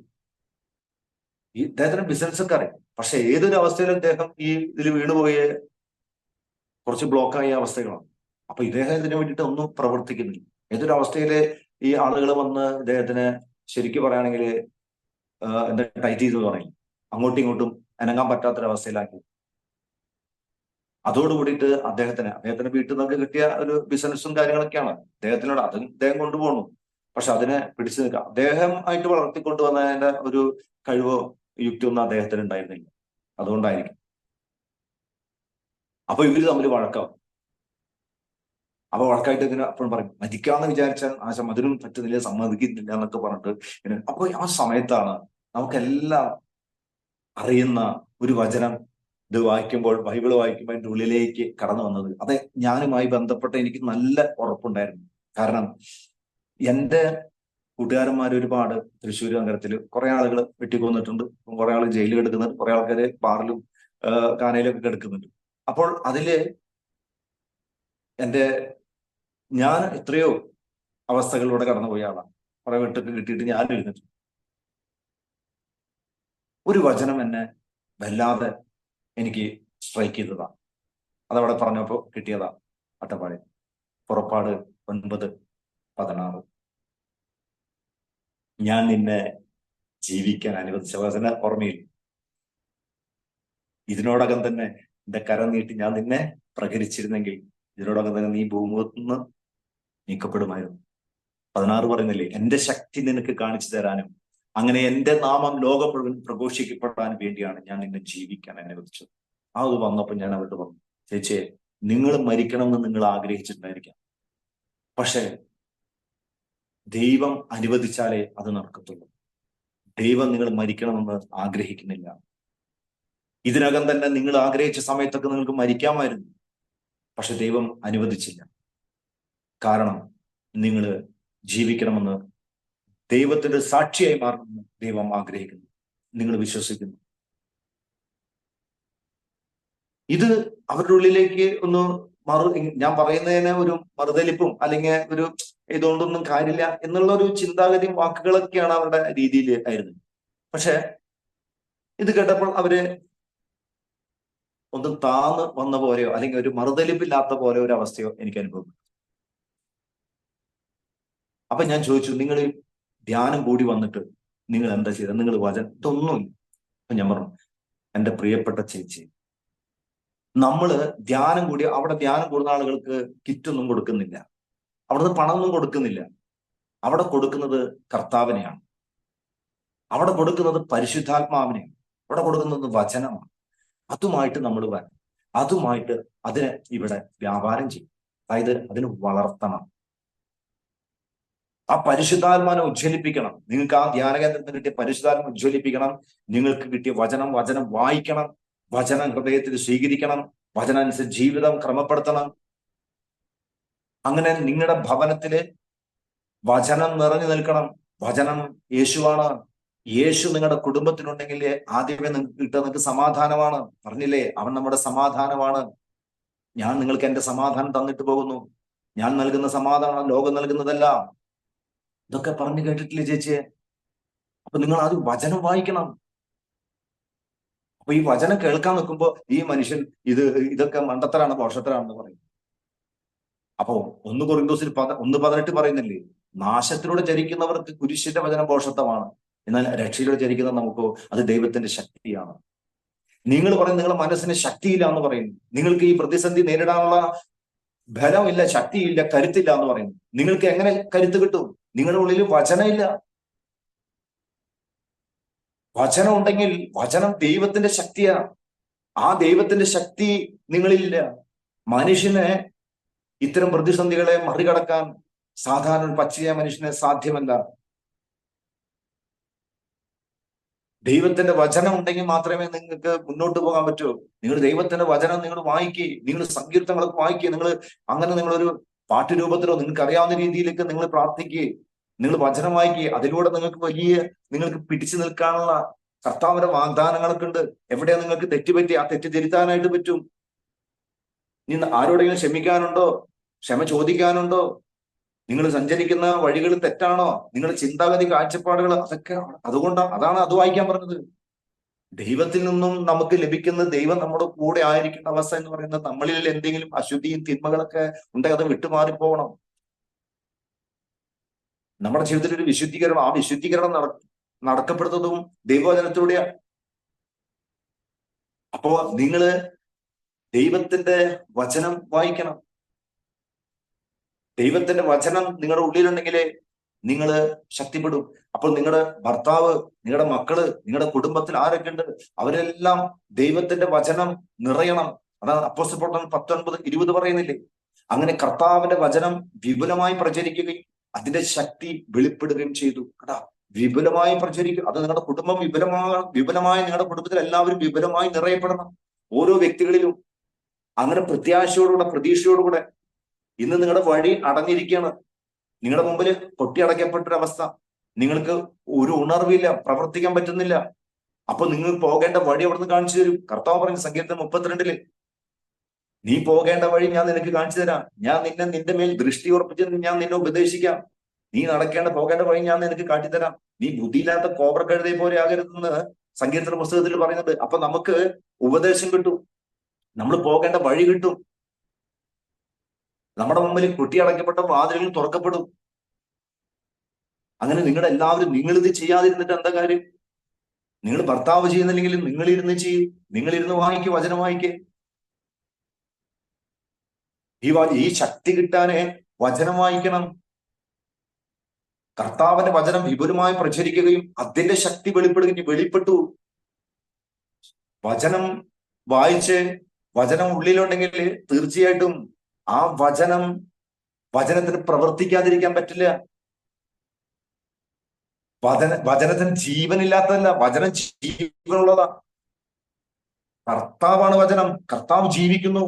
ഈ ഇദ്ദേഹത്തിന് ബിസിനസ് ഒക്കെ അറിയാം. പക്ഷെ ഏതൊരു അവസ്ഥയിലും ഇദ്ദേഹം ഈ ഇതിൽ വീണുപോയ കുറച്ച് ബ്ലോക്കായ അവസ്ഥകളാണ്. അപ്പൊ ഇദ്ദേഹം ഇതിനു വേണ്ടിയിട്ട് ഒന്നും പ്രവർത്തിക്കുന്നില്ല. ഏതൊരു അവസ്ഥയില് ഈ ആളുകൾ വന്ന് ഇദ്ദേഹത്തിന് ശരിക്കും പറയുകയാണെങ്കിൽ എന്താ ടൈറ്റ് ചെയ്തു പറയും, അങ്ങോട്ടും ഇങ്ങോട്ടും അനങ്ങാൻ പറ്റാത്തൊരവസ്ഥയിലാക്കി. അതോടുകൂടിയിട്ട് അദ്ദേഹത്തിന് വീട്ടിൽ നിന്നൊക്കെ കിട്ടിയ ഒരു ബിസിനസ്സും കാര്യങ്ങളൊക്കെയാണ് അദ്ദേഹത്തിനോട്, അത് അദ്ദേഹം കൊണ്ടുപോകണം. പക്ഷെ അതിനെ പിടിച്ചു നിൽക്കാം. അദ്ദേഹം ആയിട്ട് വളർത്തിക്കൊണ്ടുവന്നതിന്റെ ഒരു കഴിവോ യുക്തിയൊന്നും അദ്ദേഹത്തിന് ഉണ്ടായിരുന്നില്ല. അതുകൊണ്ടായിരിക്കും. അപ്പൊ ഇവര് തമ്മിൽ വഴക്കാവും. അപ്പൊ വഴക്കായിട്ട് ഇങ്ങനെ അപ്പോഴും പറയും മരിക്കാന്ന് വിചാരിച്ചാൽ ആശം അതിനും പറ്റുന്നില്ല, സമ്മതിക്കുന്നില്ല എന്നൊക്കെ പറഞ്ഞിട്ട്. അപ്പൊ ആ സമയത്താണ് നമുക്കെല്ലാം അറിയുന്ന ഒരു വചനം ഇത് വായിക്കുമ്പോൾ, ബൈബിള് വായിക്കുമ്പോൾ എൻ്റെ ഉള്ളിലേക്ക് കടന്നു വന്നത്. അത് ഞാനുമായി ബന്ധപ്പെട്ട് എനിക്ക് നല്ല ഉറപ്പുണ്ടായിരുന്നു. കാരണം എൻ്റെ കൂട്ടുകാരന്മാർ ഒരുപാട് തൃശ്ശൂർ നഗരത്തിൽ കുറെ ആളുകൾ വെട്ടിക്കൊന്നിട്ടുണ്ട്, കുറെ ആൾ ജയിലിൽ കിടക്കുന്നുണ്ട്, കുറെ ആൾക്കാര് ബാറിലും കാനയിലൊക്കെ കിടക്കുന്നുണ്ട്. അപ്പോൾ അതില് ഞാൻ എത്രയോ അവസ്ഥകളിലൂടെ കടന്നുപോയ ആളാണ്. കുറെ വെട്ടൊക്കെ കിട്ടിയിട്ട് ഞാൻ എഴുന്നിട്ട് ഒരു വചനം എന്നെ വല്ലാതെ എനിക്ക് സ്ട്രൈക്ക് ചെയ്തതാണ്. അതവിടെ പറഞ്ഞപ്പോ കിട്ടിയതാ. അട്ടപ്പാടി പുറപ്പാട് 9:16. ഞാൻ നിന്നെ ജീവിക്കാൻ അനുവദിച്ച വചന ഓർമ്മയിൽ ഇതിനോടകം തന്നെ എന്റെ കരം നീട്ടി ഞാൻ നിന്നെ പ്രകരിച്ചിരുന്നെങ്കിൽ ഇതിനോടകം തന്നെ നീ ഭൂമുഖത്ത് നിന്ന് നീക്കപ്പെടുമായിരുന്നു. 16 പറയുന്നില്ലേ, എന്റെ ശക്തി നിനക്ക് കാണിച്ചു തരാനും അങ്ങനെ എന്റെ നാമം ലോകം മുഴുവൻ പ്രഘോഷിക്കപ്പെടാനും വേണ്ടിയാണ് ഞാൻ നിന്നെ ജീവിക്കാൻ അനുവദിച്ചത്. അത് വന്നപ്പോൾ ഞാൻ അവരോട് പറഞ്ഞു, ചേച്ചിയെ, നിങ്ങൾ മരിക്കണമെന്ന് നിങ്ങൾ ആഗ്രഹിച്ചിട്ടുണ്ടായിരിക്കാം, പക്ഷെ ദൈവം അനുവദിച്ചാലേ അത് നടക്കത്തുള്ളൂ. ദൈവം നിങ്ങൾ മരിക്കണമെന്ന് ആഗ്രഹിക്കുന്നില്ല. ഇതിനകം തന്നെ നിങ്ങൾ ആഗ്രഹിച്ച സമയത്തൊക്കെ നിങ്ങൾക്ക് മരിക്കാമായിരുന്നു, പക്ഷെ ദൈവം അനുവദിച്ചില്ല. കാരണം നിങ്ങൾ ജീവിക്കണമെന്ന്, ദൈവത്തിന്റെ സാക്ഷിയായി മാറണമെന്ന് ദൈവം ആഗ്രഹിക്കുന്നു. നിങ്ങൾ വിശ്വസിക്കുന്നു. ഇത് അവരുടെ ഉള്ളിലേക്ക് ഒന്ന് ഞാൻ പറയുന്നതിന് ഒരു മറുതലിപ്പും അല്ലെങ്കിൽ ഒരു ഇതുകൊണ്ടൊന്നും കാര്യമില്ല എന്നുള്ള ഒരു ചിന്താഗതിയും വാക്കുകളൊക്കെയാണ് അവരുടെ രീതിയിൽ ആയിരുന്നത്. പക്ഷെ ഇത് കേട്ടപ്പോൾ അവര് ഒന്ന് താന്ന് വന്ന പോലെയോ അല്ലെങ്കിൽ ഒരു മറുതലിപ്പില്ലാത്ത പോലെ ഒരു അവസ്ഥയോ എനിക്ക് അനുഭവപ്പെട്ടു. അപ്പൊ ഞാൻ ചോദിച്ചു, നിങ്ങൾ ധ്യാനം കൂടി വന്നിട്ട് നിങ്ങൾ എന്താ ചെയ്തത്? നിങ്ങൾ വചനം ഇതൊന്നുമില്ല. അപ്പൊ ഞാൻ പറഞ്ഞു, എന്റെ പ്രിയപ്പെട്ട ചേച്ചി, നമ്മള് ധ്യാനം കൂടി, അവിടെ ധ്യാനം കൂടുന്ന ആളുകൾക്ക് കിറ്റൊന്നും കൊടുക്കുന്നില്ല, അവിടുന്ന് പണമൊന്നും കൊടുക്കുന്നില്ല. അവിടെ കൊടുക്കുന്നത് കർത്താവിനെയാണ്, അവിടെ കൊടുക്കുന്നത് പരിശുദ്ധാത്മാവിനെയാണ്, അവിടെ കൊടുക്കുന്നത് വചനമാണ്. അതുമായിട്ട് നമ്മൾ വരണം, അതുമായിട്ട് അതിനെ ഇവിടെ വ്യാപാരം ചെയ്യും. അതായത് അതിന് വളർത്തണം, ആ പരിശുദ്ധാത്മാവിനെ ഉജ്ജ്വലിപ്പിക്കണം. നിങ്ങൾക്ക് ആ ധ്യാനകേന്ദ്രത്തിൽ കിട്ടിയ പരിശുദ്ധാത്മ ഉജ്ജ്വലിപ്പിക്കണം. നിങ്ങൾക്ക് കിട്ടിയ വചനം വായിക്കണം, വചനം ഹൃദയത്തിൽ സ്വീകരിക്കണം, വചനം അനുസരിച്ച് ജീവിതം ക്രമപ്പെടുത്തണം. അങ്ങനെ നിങ്ങളുടെ ഭവനത്തില് വചനം നിറഞ്ഞു നിൽക്കണം. വചനം യേശുവാണ്. യേശു നിങ്ങളുടെ കുടുംബത്തിലുണ്ടെങ്കിൽ ആദ്യമേ നിങ്ങൾക്ക് സമാധാനമാണ്. പറഞ്ഞില്ലേ, അവൻ നമ്മുടെ സമാധാനമാണ്. ഞാൻ നിങ്ങൾക്ക് എന്റെ സമാധാനം തന്നിട്ട് പോകുന്നു, ഞാൻ നൽകുന്ന സമാധാനം ലോകം നൽകുന്നതല്ല. ഇതൊക്കെ പറഞ്ഞു കേട്ടിട്ടില്ലേ ചേച്ചിയെ? അപ്പൊ നിങ്ങൾ അത് വചനം വായിക്കണം. അപ്പൊ ഈ വചനം കേൾക്കാൻ നിൽക്കുമ്പോ ഈ മനുഷ്യൻ ഇതൊക്കെ മണ്ടത്തരാണ്, ദോഷത്തരാണെന്ന് പറയും. അപ്പോ 1 കൊരിന്തോസിൽ 1:18 പറയുന്നില്ലേ, നാശത്തിലൂടെ ചരിക്കുന്നവർക്ക് കുരിശിന്റെ വചനം ദോഷത്വമാണ്, എന്നാൽ രക്ഷയിലൂടെ ചരിക്കുന്ന നമുക്കോ അത് ദൈവത്തിന്റെ ശക്തിയാണ്. നിങ്ങൾ പറയും നിങ്ങളുടെ മനസ്സിന് ശക്തിയില്ല എന്ന് പറയുന്നു, നിങ്ങൾക്ക് ഈ പ്രതിസന്ധി നേരിടാനുള്ള ബലമില്ല, ശക്തിയില്ല, കരുത്തില്ല എന്ന് പറയുന്നു. നിങ്ങൾക്ക് എങ്ങനെ കരുത്ത് കിട്ടും? നിങ്ങളുടെ ഉള്ളിൽ വചനമില്ല. വചനം ഉണ്ടെങ്കിൽ, വചനം ദൈവത്തിന്റെ ശക്തിയാണ്. ആ ദൈവത്തിന്റെ ശക്തി നിങ്ങളിലില്ല. മനുഷ്യനെ ഇത്തരം പ്രതിസന്ധികളെ മറികടക്കാൻ സാധാരണ ഒരു പച്ചയായ മനുഷ്യനെ സാധ്യമല്ല. ദൈവത്തിന്റെ വചനം ഉണ്ടെങ്കിൽ മാത്രമേ നിങ്ങൾക്ക് മുന്നോട്ട് പോകാൻ പറ്റൂ. നിങ്ങൾ ദൈവത്തിന്റെ വചനം നിങ്ങൾ വായിക്കുക, നിങ്ങൾ സങ്കീർത്തനങ്ങളൊക്കെ വായിക്കുക, അങ്ങനെ നിങ്ങളൊരു പാട്ടുരൂപത്തിലോ നിങ്ങൾക്ക് അറിയാവുന്ന രീതിയിലേക്ക് നിങ്ങൾ പ്രാർത്ഥിക്കുക, നിങ്ങൾ വചനം വായിക്കുക. അതിലൂടെ നിങ്ങൾക്ക് പിടിച്ചു നിൽക്കാനുള്ള കർത്താവിന്റെ വാഗ്ദാനങ്ങളൊക്കെ ഉണ്ട്. എവിടെയാ നിങ്ങൾക്ക് തെറ്റുപറ്റി ആ തെറ്റ് തിരുത്താനായിട്ട് പറ്റും. ഇനി ആരോടെങ്കിലും ക്ഷമിക്കാനുണ്ടോ, ക്ഷമ ചോദിക്കാനുണ്ടോ, നിങ്ങൾ സഞ്ചരിക്കുന്ന വഴികൾ തെറ്റാണോ, നിങ്ങളുടെ ചിന്താഗതി കാഴ്ചപ്പാടുകൾ അതൊക്കെ അതാണ് അത് വായിക്കാൻ പറഞ്ഞത്. ദൈവത്തിൽ നിന്നും നമുക്ക് ലഭിക്കുന്ന, ദൈവം നമ്മുടെ കൂടെ ആയിരിക്കുന്ന അവസ്ഥ എന്ന് പറയുന്നത്, നമ്മളിൽ എന്തെങ്കിലും അശുദ്ധിയും തിന്മകളൊക്കെ ഉണ്ടെങ്കിൽ അത് വിട്ടുമാറിപ്പോകണം. നമ്മുടെ ജീവിതത്തിൽ ഒരു വിശുദ്ധീകരണം, ആ വിശുദ്ധീകരണം നടക്കപ്പെടുന്നതും ദൈവവചനത്തിലൂടെയാണ്. അപ്പോ നിങ്ങള് ദൈവത്തിന്റെ വചനം വായിക്കണം. ദൈവത്തിന്റെ വചനം നിങ്ങളുടെ ഉള്ളിലുണ്ടെങ്കിലേ നിങ്ങൾ ശക്തിപ്പെടും. അപ്പോൾ നിങ്ങളുടെ ഭർത്താവ്, നിങ്ങളുടെ മക്കള്, നിങ്ങളുടെ കുടുംബത്തിൽ ആരൊക്കെ ഉണ്ട്, അവരെല്ലാം ദൈവത്തിന്റെ വചനം നിറയണം. അതാണ് അപ്പോസ്തലപ്രവർത്തനം 19:20 പറയുന്നില്ലേ? അങ്ങനെ കർത്താവിന്റെ വചനം വിപുലമായി പ്രചരിക്കുകയും അതിന്റെ ശക്തി വെളിപ്പെടുകയും ചെയ്തു. കേട്ടാ, വിപുലമായി പ്രചരിക്കും. അത് നിങ്ങളുടെ കുടുംബം വിപുലമായി നിങ്ങളുടെ കുടുംബത്തിൽ എല്ലാവരും വിപുലമായി നിറയപ്പെടണം. ഓരോ വ്യക്തികളിലും അങ്ങനെ പ്രത്യാശയോടുകൂടെ, പ്രതീക്ഷയോടുകൂടെ. ഇന്ന് നിങ്ങളുടെ വഴി അടഞ്ഞിരിക്കുകയാണ്, നിങ്ങളുടെ മുമ്പിൽ പൊട്ടിയടയ്ക്കപ്പെട്ടൊരവസ്ഥ, നിങ്ങൾക്ക് ഒരു ഉണർവില്ല, പ്രവർത്തിക്കാൻ പറ്റുന്നില്ല. അപ്പൊ നിങ്ങൾ പോകേണ്ട വഴി അവിടുന്ന് കാണിച്ചു തരും. കർത്താവ് പറഞ്ഞു സങ്കീർത്തനം 32 നീ പോകേണ്ട വഴി ഞാൻ നിനക്ക് കാണിച്ചു തരാം, ഞാൻ നിന്റെ മേൽ ദൃഷ്ടി ഉറപ്പിച്ച് ഞാൻ നിന്നെ ഉപദേശിക്കാം, നീ പോകേണ്ട വഴി ഞാൻ നിനക്ക് കാട്ടിത്തരാം, നീ ബുദ്ധിയില്ലാത്ത കോബ്ര കഴുതയെ പോലെ ആകരുതെന്ന് സങ്കീർത്തന പുസ്തകത്തിൽ പറയുന്നത്. അപ്പൊ നമുക്ക് ഉപദേശം കിട്ടും, നമ്മൾ പോകേണ്ട വഴി കിട്ടും. നമ്മുടെ മുമ്പിൽ കുട്ടിയടക്കപ്പെട്ട വാതിലുകൾ തുറക്കപ്പെടും. അങ്ങനെ നിങ്ങളുടെ എല്ലാവരും, നിങ്ങളിത് ചെയ്യാതിരുന്നിട്ട് എന്താ കാര്യം? നിങ്ങൾ ഭർത്താവ് ചെയ്യുന്നില്ലെങ്കിൽ നിങ്ങളിരുന്ന് ചെയ്യും, നിങ്ങളിരുന്ന് വായിക്കുക, വചനം വായിക്കേ. ഈ ശക്തി കിട്ടാന് വചനം വായിക്കണം. കർത്താവിന്റെ വചനം വിപുലമായി പ്രചരിക്കുകയും അതിന്റെ ശക്തി വെളിപ്പെട്ടു. വചനം വായിച്ച് വചനം ഉള്ളിലുണ്ടെങ്കിൽ തീർച്ചയായിട്ടും ആ വചനത്തിന് പ്രവർത്തിക്കാതിരിക്കാൻ പറ്റില്ല. വചനത്തിന് ജീവനില്ലാത്തതല്ല, വചനം ജീവനുള്ളതാ. കർത്താവാണ് വചനം, കർത്താവ് ജീവിക്കുന്നു.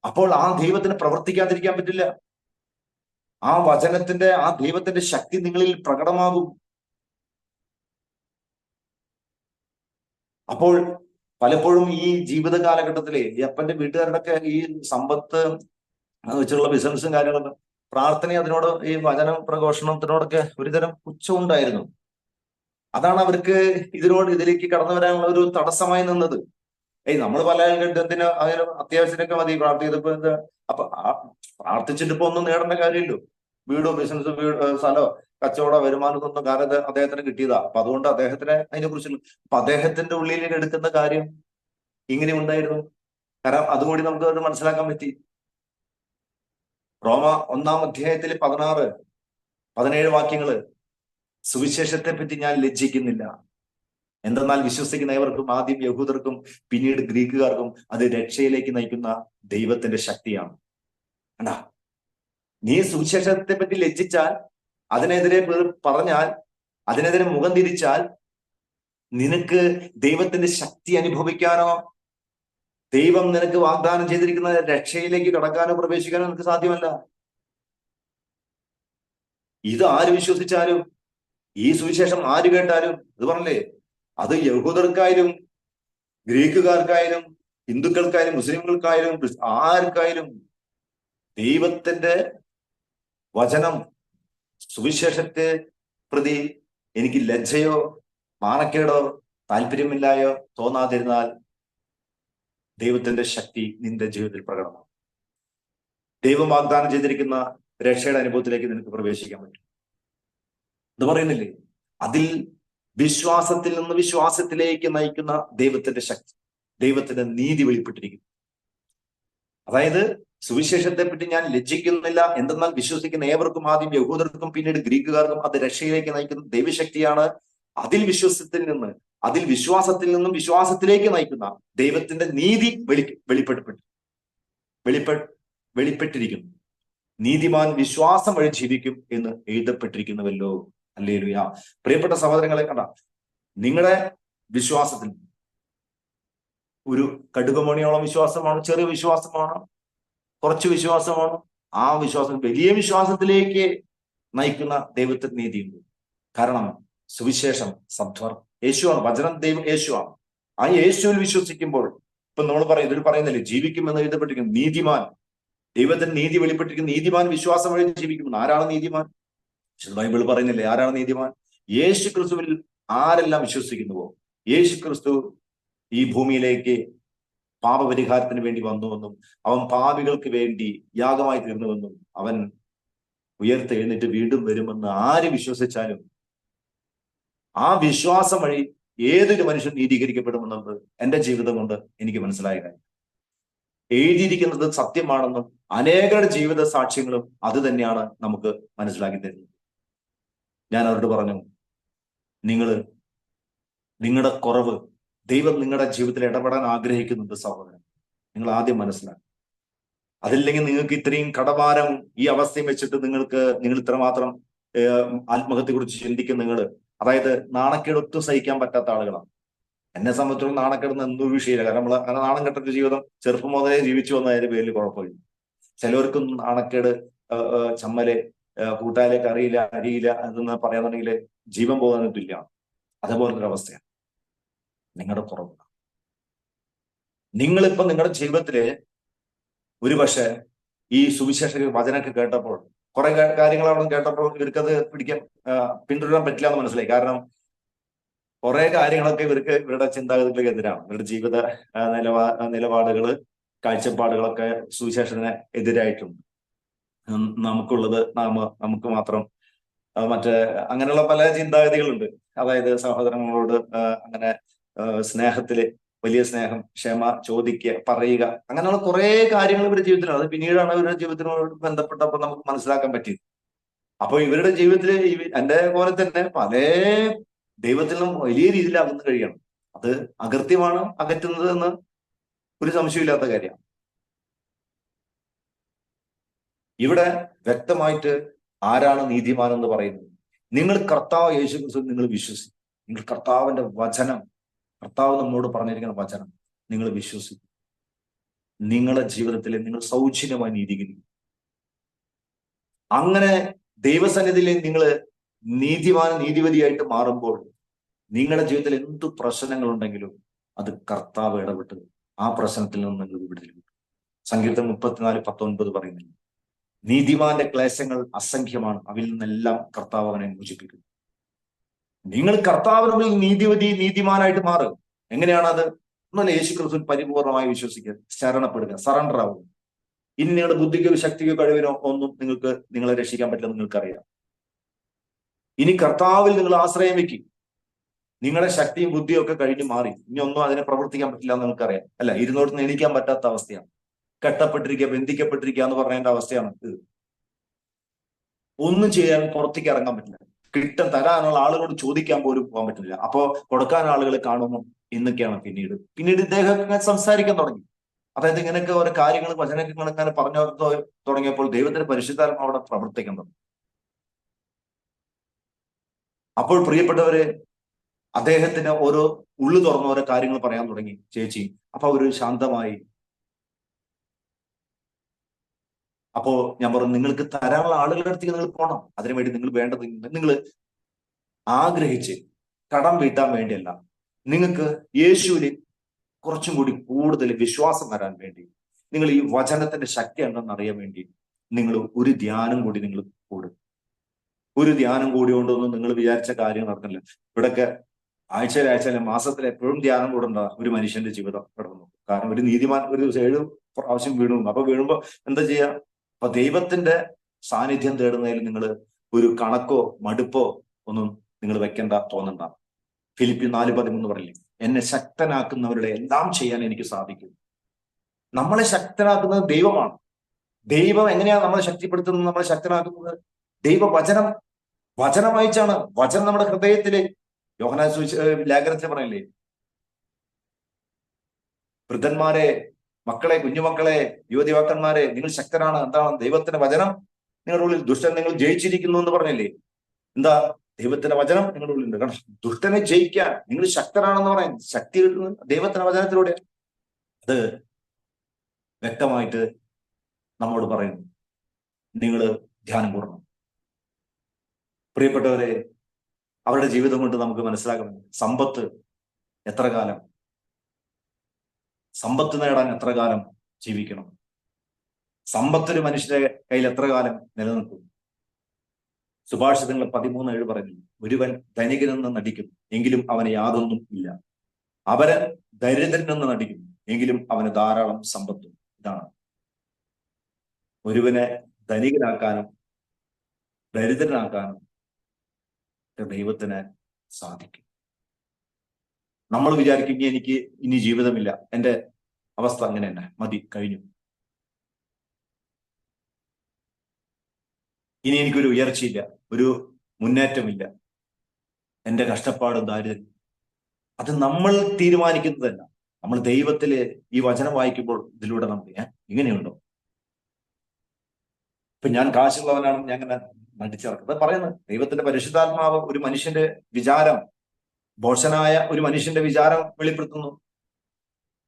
അപ്പോൾ ആ ദൈവത്തിന് പ്രവർത്തിക്കാതിരിക്കാൻ പറ്റില്ല. ആ ദൈവത്തിന്റെ ശക്തി നിങ്ങളിൽ പ്രകടമാകും. അപ്പോൾ പലപ്പോഴും ഈ ജീവിത കാലഘട്ടത്തിലെ ഈ അപ്പന്റെ വീട്ടുകാരുടെ ഒക്കെ ഈ സമ്പത്ത് വെച്ചുള്ള ബിസിനസ്സും കാര്യങ്ങളൊക്കെ, പ്രാർത്ഥന അതിനോട്, ഈ വചന പ്രഘോഷണത്തിനോടൊക്കെ ഒരുതരം പുച്ഛമുണ്ടായിരുന്നു. അതാണ് അവർക്ക് ഇതിലേക്ക് കടന്നു വരാനുള്ള ഒരു തടസ്സമായി നിന്നത്. നമ്മൾ പല എന്തിനാ അതിന് അത്യാവശ്യത്തിനൊക്കെ മതി പ്രാർത്ഥിച്ചപ്പോ അപ്പൊ പ്രാർത്ഥിച്ചിട്ട് ഇപ്പൊ ഒന്നും നേടേണ്ട കാര്യമില്ലോ. വീടോ ബിസിനസ്, സ്ഥലോ കച്ചവട വരുമാനത്തൊന്നും കാലത്ത് അദ്ദേഹത്തിന് കിട്ടിയതാ. അപ്പൊ അതുകൊണ്ട് അദ്ദേഹത്തിന് അതിനെ കുറിച്ചുള്ള, അപ്പൊ അദ്ദേഹത്തിന്റെ ഉള്ളിലേക്ക് എടുക്കുന്ന കാര്യം ഇങ്ങനെ ഉണ്ടായിരുന്നു. കാരണം അതുകൂടി നമുക്ക് അത് മനസ്സിലാക്കാൻ പറ്റി. റോമ 1-ാം അധ്യായത്തിലെ 16-17 വാക്യങ്ങള്, സുവിശേഷത്തെ പറ്റി ഞാൻ ലജ്ജിക്കുന്നില്ല, എന്തെന്നാൽ വിശ്വസിക്കുന്ന ഏവർക്കും, ആദ്യം യഹൂദർക്കും പിന്നീട് ഗ്രീക്കുകാർക്കും, അത് രക്ഷയിലേക്ക് നയിക്കുന്ന ദൈവത്തിന്റെ ശക്തിയാണ്. അണ്ടാ, നീ സുവിശേഷത്തെ പറ്റി ലജ്ജിച്ചാൽ, അതിനെതിരെ പറഞ്ഞാൽ, അതിനെതിരെ മുഖം തിരിച്ചാൽ, നിനക്ക് ദൈവത്തിന്റെ ശക്തി അനുഭവിക്കാനോ ദൈവം നിനക്ക് വാഗ്ദാനം ചെയ്തിരിക്കുന്ന രക്ഷയിലേക്ക് കടക്കാനോ പ്രവേശിക്കാനോ നിനക്ക് സാധ്യമല്ല. ഇത് ആര് വിശ്വസിച്ചാലും, ഈ സുവിശേഷം ആര് കേട്ടാലും, ഇത് പറഞ്ഞില്ലേ, അത് യഹൂദർക്കായാലും ഗ്രീക്കുകാർക്കായാലും ഹിന്ദുക്കൾക്കായാലും മുസ്ലിംകൾക്കായാലും ആർക്കായാലും ദൈവത്തിന്റെ വചനം, സുവിശേഷത്തെ പ്രതി എനിക്ക് ലജ്ജയോ മാനക്കേടോ താല്പര്യമില്ലായോ തോന്നാതിരുന്നാൽ ദൈവത്തിന്റെ ശക്തി നിന്റെ ജീവിതത്തിൽ പ്രകടമാണ്. ദൈവം വാഗ്ദാനം ചെയ്തിരിക്കുന്ന രക്ഷയുടെ അനുഭവത്തിലേക്ക് നിനക്ക് പ്രവേശിക്കാൻ പറ്റും. ഇത് പറയുന്നില്ലേ, അതിൽ വിശ്വാസത്തിൽ നിന്ന് വിശ്വാസത്തിലേക്ക് നയിക്കുന്ന ദൈവത്തിന്റെ ശക്തി, ദൈവത്തിന്റെ നീതി വെളിപ്പെട്ടിരിക്കുന്നു. അതായത് സുവിശേഷത്തെ പറ്റി ഞാൻ ലജ്ജിക്കുന്നില്ല, എന്തെന്നാൽ വിശ്വസിക്കുന്ന ഏവർക്കും, ആദ്യം യഹൂദർക്കും പിന്നീട് ഗ്രീക്കുകാർക്കും, അത് രക്ഷയിലേക്ക് നയിക്കുന്ന ദൈവശക്തിയാണ്. അതിൽ വിശ്വാസത്തിൽ നിന്നും വിശ്വാസത്തിലേക്ക് നയിക്കുന്ന ദൈവത്തിന്റെ നീതി വെളിപ്പെട്ടിരിക്കുന്നു. നീതിമാൻ വിശ്വാസം വഴി ജീവിക്കും എന്ന് എഴുതപ്പെട്ടിരിക്കുന്നുവല്ലോ. ഹല്ലേലൂയ. പ്രിയപ്പെട്ട സഹോദരങ്ങളെ, കണ്ട, നിങ്ങളുടെ വിശ്വാസത്തിൽ ഒരു കടുകുമണിയോളം വിശ്വാസമാണ്, ചെറിയ വിശ്വാസമാണ്, കുറച്ച് വിശ്വാസമാണ്, ആ വിശ്വാസം വലിയ വിശ്വാസത്തിലേക്ക് നയിക്കുന്ന ദൈവത്തിന്റെ നീതിയുണ്ട്. കാരണം സുവിശേഷം യേശുവാണ്, വചനം ദൈവം യേശുവാണ്. ആ യേശുവിൽ വിശ്വസിക്കുമ്പോൾ, ഇപ്പൊ നമ്മൾ ഇതിൽ പറയുന്നില്ലേ, ജീവിക്കുമെന്ന് എഴുതപ്പെട്ടിരിക്കുന്നു. നീതിമാൻ, ദൈവത്തിന്റെ നീതി വെളിപ്പെട്ടിരിക്കുന്ന നീതിമാൻ വിശ്വാസം വഴി ജീവിക്കുമെന്ന്. ആരാണ് നീതിമാൻ? ബൈബിൾ പറയുന്നില്ലേ, ആരാണ് നീതിമാൻ? യേശു ക്രിസ്തുവിൽ ആരെല്ലാം വിശ്വസിക്കുന്നുവോ, യേശു ക്രിസ്തു ഈ ഭൂമിയിലേക്ക് പാപപരിഹാരത്തിന് വേണ്ടി വന്നുവെന്നും അവൻ പാപികൾക്ക് വേണ്ടി യാഗമായി തീർന്നുവെന്നും അവൻ ഉയർത്തെഴുന്നേറ്റ് വീണ്ടും വരുമെന്ന് ആര് വിശ്വസിച്ചാലും ആ വിശ്വാസം വഴി ഏതൊരു മനുഷ്യൻ നീതീകരിക്കപ്പെടുമെന്നത് എൻ്റെ ജീവിതം കൊണ്ട് എനിക്ക് മനസ്സിലായ കാര്യം. എഴുതിയിരിക്കുന്നത് സത്യമാണെന്നും അനേകരുടെ ജീവിത സാക്ഷ്യങ്ങളും അത് തന്നെയാണ് നമുക്ക് മനസ്സിലാക്കി തരുന്നത്. ഞാൻ അവരോട് പറഞ്ഞു, നിങ്ങളുടെ കുറവ് ദൈവം നിങ്ങളുടെ ജീവിതത്തിൽ ഇടപെടാൻ ആഗ്രഹിക്കുന്നുണ്ട് സഹോദരൻ. നിങ്ങൾ ആദ്യം മനസ്സിലാക്കുക. അതില്ലെങ്കിൽ നിങ്ങൾക്ക് ഇത്രയും കടഭാരം ഈ അവസ്ഥയും വെച്ചിട്ട് നിങ്ങൾ ഇത്രമാത്രം ആത്മഹത്യയെ കുറിച്ച് ചിന്തിക്കുന്ന അതായത് നാണക്കേട് ഒട്ടും സഹിക്കാൻ പറ്റാത്ത ആളുകളാണ്. എന്നെ സംബന്ധിച്ചോളം നാണക്കേടുന്ന എന്തൊരു വിഷയമില്ല. കാരണം നമ്മൾ അങ്ങനെ നാണം കെട്ടൊരു ജീവിതം ചെറുപ്പം മുതലേ ജീവിച്ചു വന്നതിന്റെ പേരിൽ കുഴപ്പമില്ല. ചിലവർക്കൊന്നും നാണക്കേട്, ചമ്മല്, കൂട്ടായാലേക്ക് അറിയില്ല എന്ന് പറയാന്നുണ്ടെങ്കിൽ ജീവൻ പോകുന്നതിന് തുല്യമാണ്. അതേപോലത്തെ ഒരു അവസ്ഥയാണ് നിങ്ങളുടെ കുറവ്. നിങ്ങളിപ്പോ നിങ്ങളുടെ ജീവിതത്തില് ഒരുപക്ഷെ ഈ സുവിശേഷ വചനമൊക്കെ കേട്ടപ്പോൾ, കുറെ കാര്യങ്ങളാണ് കേട്ടപ്പോൾ ഇവർക്കത് പിന്തുടരാൻ പറ്റില്ല എന്ന് മനസ്സിലായി. കാരണം കുറെ കാര്യങ്ങളൊക്കെ ഇവരുടെ ചിന്താഗതികൾക്ക് എതിരാണ്. ഇവരുടെ ജീവിത നിലപാടുകള്, കാഴ്ചപ്പാടുകളൊക്കെ സുവിശേഷത്തിന് എതിരായിട്ടുണ്ട്. നമുക്കുള്ളത് നമുക്ക് മാത്രം മറ്റേ അങ്ങനെയുള്ള പല ചിന്താഗതികളുണ്ട്. അതായത് സഹോദരങ്ങളോട് അങ്ങനെ സ്നേഹത്തില് വലിയ സ്നേഹം, ക്ഷമ ചോദിക്കുക, പറയുക, അങ്ങനെയുള്ള കുറെ കാര്യങ്ങൾ ഇവരുടെ ജീവിതത്തിലാണ്. അത് പിന്നീടാണ് ഇവരുടെ ജീവിതത്തിനോട് ബന്ധപ്പെട്ടപ്പോൾ നമുക്ക് മനസ്സിലാക്കാൻ പറ്റിയത്. അപ്പൊ ഇവരുടെ ജീവിതത്തിൽ എന്റെ പോലെ തന്നെ പല ദൈവത്തിൽ നിന്നും വലിയ രീതിയിൽ അകന്നു കഴിയണം. അത് അകൃത്യമാണ് അകറ്റുന്നത് എന്ന് ഒരു സംശയമില്ലാത്ത കാര്യമാണ്. ഇവിടെ വ്യക്തമായിട്ട് ആരാണ് നീതിമാൻ എന്ന് പറയുന്നത്? നിങ്ങൾ കർത്താവ് യേശു ക്രിസ്തു നിങ്ങൾ വിശ്വസിക്കും. നിങ്ങൾ കർത്താവിന്റെ വചനം, കർത്താവ് നമ്മോട് പറഞ്ഞിരിക്കുന്ന വചനം നിങ്ങൾ വിശ്വസിക്കും. നിങ്ങളുടെ ജീവിതത്തിൽ നിങ്ങൾ സൗജന്യമായി നീതീകരിക്കും. അങ്ങനെ ദൈവസന്നിധിയിൽ നിങ്ങൾ നീതിപതിയായിട്ട് മാറുമ്പോൾ നിങ്ങളുടെ ജീവിതത്തിൽ എന്ത് പ്രശ്നങ്ങളുണ്ടെങ്കിലും അത് കർത്താവ് ഇടപെട്ട് ആ പ്രശ്നത്തിൽ നിന്ന് നിങ്ങൾ വിടുതൽ കിട്ടും. സങ്കീർത്തനം 34:19 പറയുന്നില്ല, നീതിമാന്റെ ക്ലേശങ്ങൾ അസംഖ്യമാണ്, അവയിൽ നിന്നെല്ലാം കർത്താവ് അവനെ മോചിപ്പിക്കുന്നു. നിങ്ങൾ കർത്താവിനുള്ളിൽ നീതിമാനായിട്ട് മാറുക. എങ്ങനെയാണത്? ഒന്നുമല്ല, യേശു ക്രിസ്തു പരിപൂർണമായി വിശ്വസിക്കുക, ശരണപ്പെടുക, സറണ്ടർ ആവുക. ഇനി നിങ്ങളുടെ ബുദ്ധിക്കോ ശക്തിക്കോ കഴിവിനോ ഒന്നും നിങ്ങളെ രക്ഷിക്കാൻ പറ്റില്ലെന്ന് നിങ്ങൾക്കറിയാം. ഇനി കർത്താവിൽ നിങ്ങൾ ആശ്രയം വെക്കും. നിങ്ങളുടെ ശക്തിയും ബുദ്ധിയും ഒക്കെ കഴിഞ്ഞ് മാറി, ഇനി ഒന്നും അതിനെ പ്രവർത്തിക്കാൻ പറ്റില്ല എന്ന് നിങ്ങൾക്കറിയാം. അല്ല, ഇരുന്നോട്ട് എണീക്കാൻ പറ്റാത്ത അവസ്ഥയാണ്. കെട്ടപ്പെട്ടിരിക്കുക, ബന്ധിക്കപ്പെട്ടിരിക്കുക എന്ന് പറയേണ്ട അവസ്ഥയാണ് ഇത്. ഒന്നും ചെയ്യാൻ പുറത്തേക്ക് ഇറങ്ങാൻ പറ്റില്ല. തരാനുള്ള ആളുകളോട് ചോദിക്കാൻ പോലും പോകാൻ പറ്റില്ല. അപ്പോ കൊടുക്കാൻ ആളുകൾ കാണുന്നു എന്നൊക്കെയാണ്. പിന്നീട് ഇദ്ദേഹം സംസാരിക്കാൻ തുടങ്ങി. അതായത് ഇങ്ങനെയൊക്കെ ഓരോ കാര്യങ്ങൾ വചനങ്ങൾ ഇങ്ങനെ പറഞ്ഞു തുടങ്ങിയപ്പോൾ ദൈവത്തിന്റെ പരിശുദ്ധാത്മാവ് അവിടെ പ്രവർത്തിക്കാൻ തുടങ്ങി. അപ്പോൾ പ്രിയപ്പെട്ടവരെ, അദ്ദേഹത്തിന് ഓരോ ഉള്ളു തുറന്ന ഓരോ കാര്യങ്ങൾ പറയാൻ തുടങ്ങി ചേച്ചി. അപ്പൊ അവര് ശാന്തമായി. അപ്പോ ഞാൻ പറഞ്ഞു, നിങ്ങൾക്ക് തരാനുള്ള ആളുകളുടെ അടുത്തേക്ക് നിങ്ങൾ പോകണം. അതിനുവേണ്ടി നിങ്ങൾ വേണ്ടത്, നിങ്ങൾ ആഗ്രഹിച്ച് കടം വീട്ടാൻ വേണ്ടിയല്ല, നിങ്ങൾക്ക് യേശുവിന് കുറച്ചും കൂടി കൂടുതൽ വിശ്വാസം വരാൻ വേണ്ടി, നിങ്ങൾ ഈ വചനത്തിന്റെ ശക്തി ഉണ്ടെന്ന് അറിയാൻ വേണ്ടി നിങ്ങൾ ഒരു ധ്യാനം കൂടി നിങ്ങൾ കൂടും. ഒരു ധ്യാനം കൂടി കൊണ്ടൊന്നും നിങ്ങൾ വിചാരിച്ച കാര്യങ്ങൾ നടക്കില്ല. ഇവിടൊക്കെ ആഴ്ചയിലെ മാസത്തിൽ എപ്പോഴും ധ്യാനം കൂടണ്ട ഒരു മനുഷ്യന്റെ ജീവിതം കിടന്നു. കാരണം ഒരു നീതിമാൻ ഒരു ദിവസം 7 പ്രാവശ്യം വീണു. അപ്പൊ വീഴുമ്പോ എന്താ ചെയ്യാ? അപ്പൊ ദൈവത്തിന്റെ സാന്നിധ്യം തേടുന്നതിൽ നിങ്ങൾ ഒരു കണക്കോ മടുപ്പോ ഒന്നും നിങ്ങൾ വെക്കേണ്ട, തോന്നണ്ട. ഫിലിപ്പിയർ 4:13 പറയില്ലേ, എന്നെ ശക്തനാക്കുന്നവരുടെ എല്ലാം ചെയ്യാൻ എനിക്ക് സാധിക്കും. നമ്മളെ ശക്തനാക്കുന്നത് ദൈവമാണ്. ദൈവം എങ്ങനെയാണ് നമ്മളെ ശക്തിപ്പെടുത്തുന്നത്, നമ്മളെ ശക്തനാക്കുന്നത്? വചനം വായിച്ചാണ്. വചനം നമ്മുടെ ഹൃദയത്തില്, യോഹന്നാൻ ലേഖനത്തിൽ പറയില്ലേ, വൃദ്ധന്മാരെ, മക്കളെ, കുഞ്ഞുമക്കളെ, യുവതിവാക്കന്മാരെ, നിങ്ങൾ ശക്തരാണ്. എന്താണ്? ദൈവത്തിന്റെ വചനം നിങ്ങളുടെ ഉള്ളിൽ. ദുഷ്ടൻ നിങ്ങൾ ജയിച്ചിരിക്കുന്നു എന്ന് പറഞ്ഞില്ലേ? എന്താ? ദൈവത്തിന്റെ വചനം നിങ്ങളുടെ ഉള്ളിലുണ്ട്. കാരണം ദുഷ്ടനെ ജയിക്കാൻ നിങ്ങൾ ശക്തരാണെന്ന് പറയാൻ ശക്തി കിട്ടുന്നത് ദൈവത്തിന്റെ വചനത്തിലൂടെ. അത് വ്യക്തമായിട്ട് നമ്മോട് പറയുന്നു. നിങ്ങൾ ധ്യാനം കൂടണം. പ്രിയപ്പെട്ടവരെ, അവരുടെ ജീവിതം കൊണ്ട് നമുക്ക് മനസ്സിലാക്കണം, സമ്പത്ത് എത്ര കാലം, സമ്പത്ത് നേടാൻ എത്ര കാലം ജീവിക്കണം, സമ്പത്തൊരു മനുഷ്യന്റെ കയ്യിൽ എത്ര കാലം നിലനിൽക്കും. സുഭാഷിതങ്ങൾ 13:7 പറഞ്ഞു, ഒരുവൻ ധനികനെന്ന് നടിക്കും, എങ്കിലും അവന് യാതൊന്നും ഇല്ല. അവരൻ ദരിദ്രനെന്ന് നടിക്കും, എങ്കിലും അവന് ധാരാളം സമ്പത്തും. ഇതാണ് ഒരുവനെ ധനികനാക്കാനും ദരിദ്രനാക്കാനും ദൈവത്തിന് സാധിക്കും. നമ്മൾ വിചാരിക്കും, എനിക്ക് ഇനി ജീവിതമില്ല, എന്റെ അവസ്ഥ അങ്ങനെ തന്നെ, മതി, കഴിഞ്ഞു, ഇനി എനിക്കൊരു ഉയർച്ചയില്ല, ഒരു മുന്നേറ്റമില്ല, എന്റെ കഷ്ടപ്പാടും ദാരിദ്ര്യം. അത് നമ്മൾ തീരുമാനിക്കുന്നതല്ല. നമ്മൾ ദൈവത്തില് ഈ വചനം വായിക്കുമ്പോൾ ഇതിലൂടെ നമുക്ക് ഇങ്ങനെയുണ്ടോ, ഇപ്പൊ ഞാൻ കാശുള്ളവനാണെന്ന് ഞാൻ അങ്ങനെ നടിച്ചിറക്കുന്നത് പറയുന്നത്. ദൈവത്തിന്റെ പരിശുദ്ധാത്മാവ് ഒരു മനുഷ്യന്റെ വിചാരം, ബോഷനായ ഒരു മനുഷ്യന്റെ വിചാരം വെളിപ്പെടുത്തുന്നു.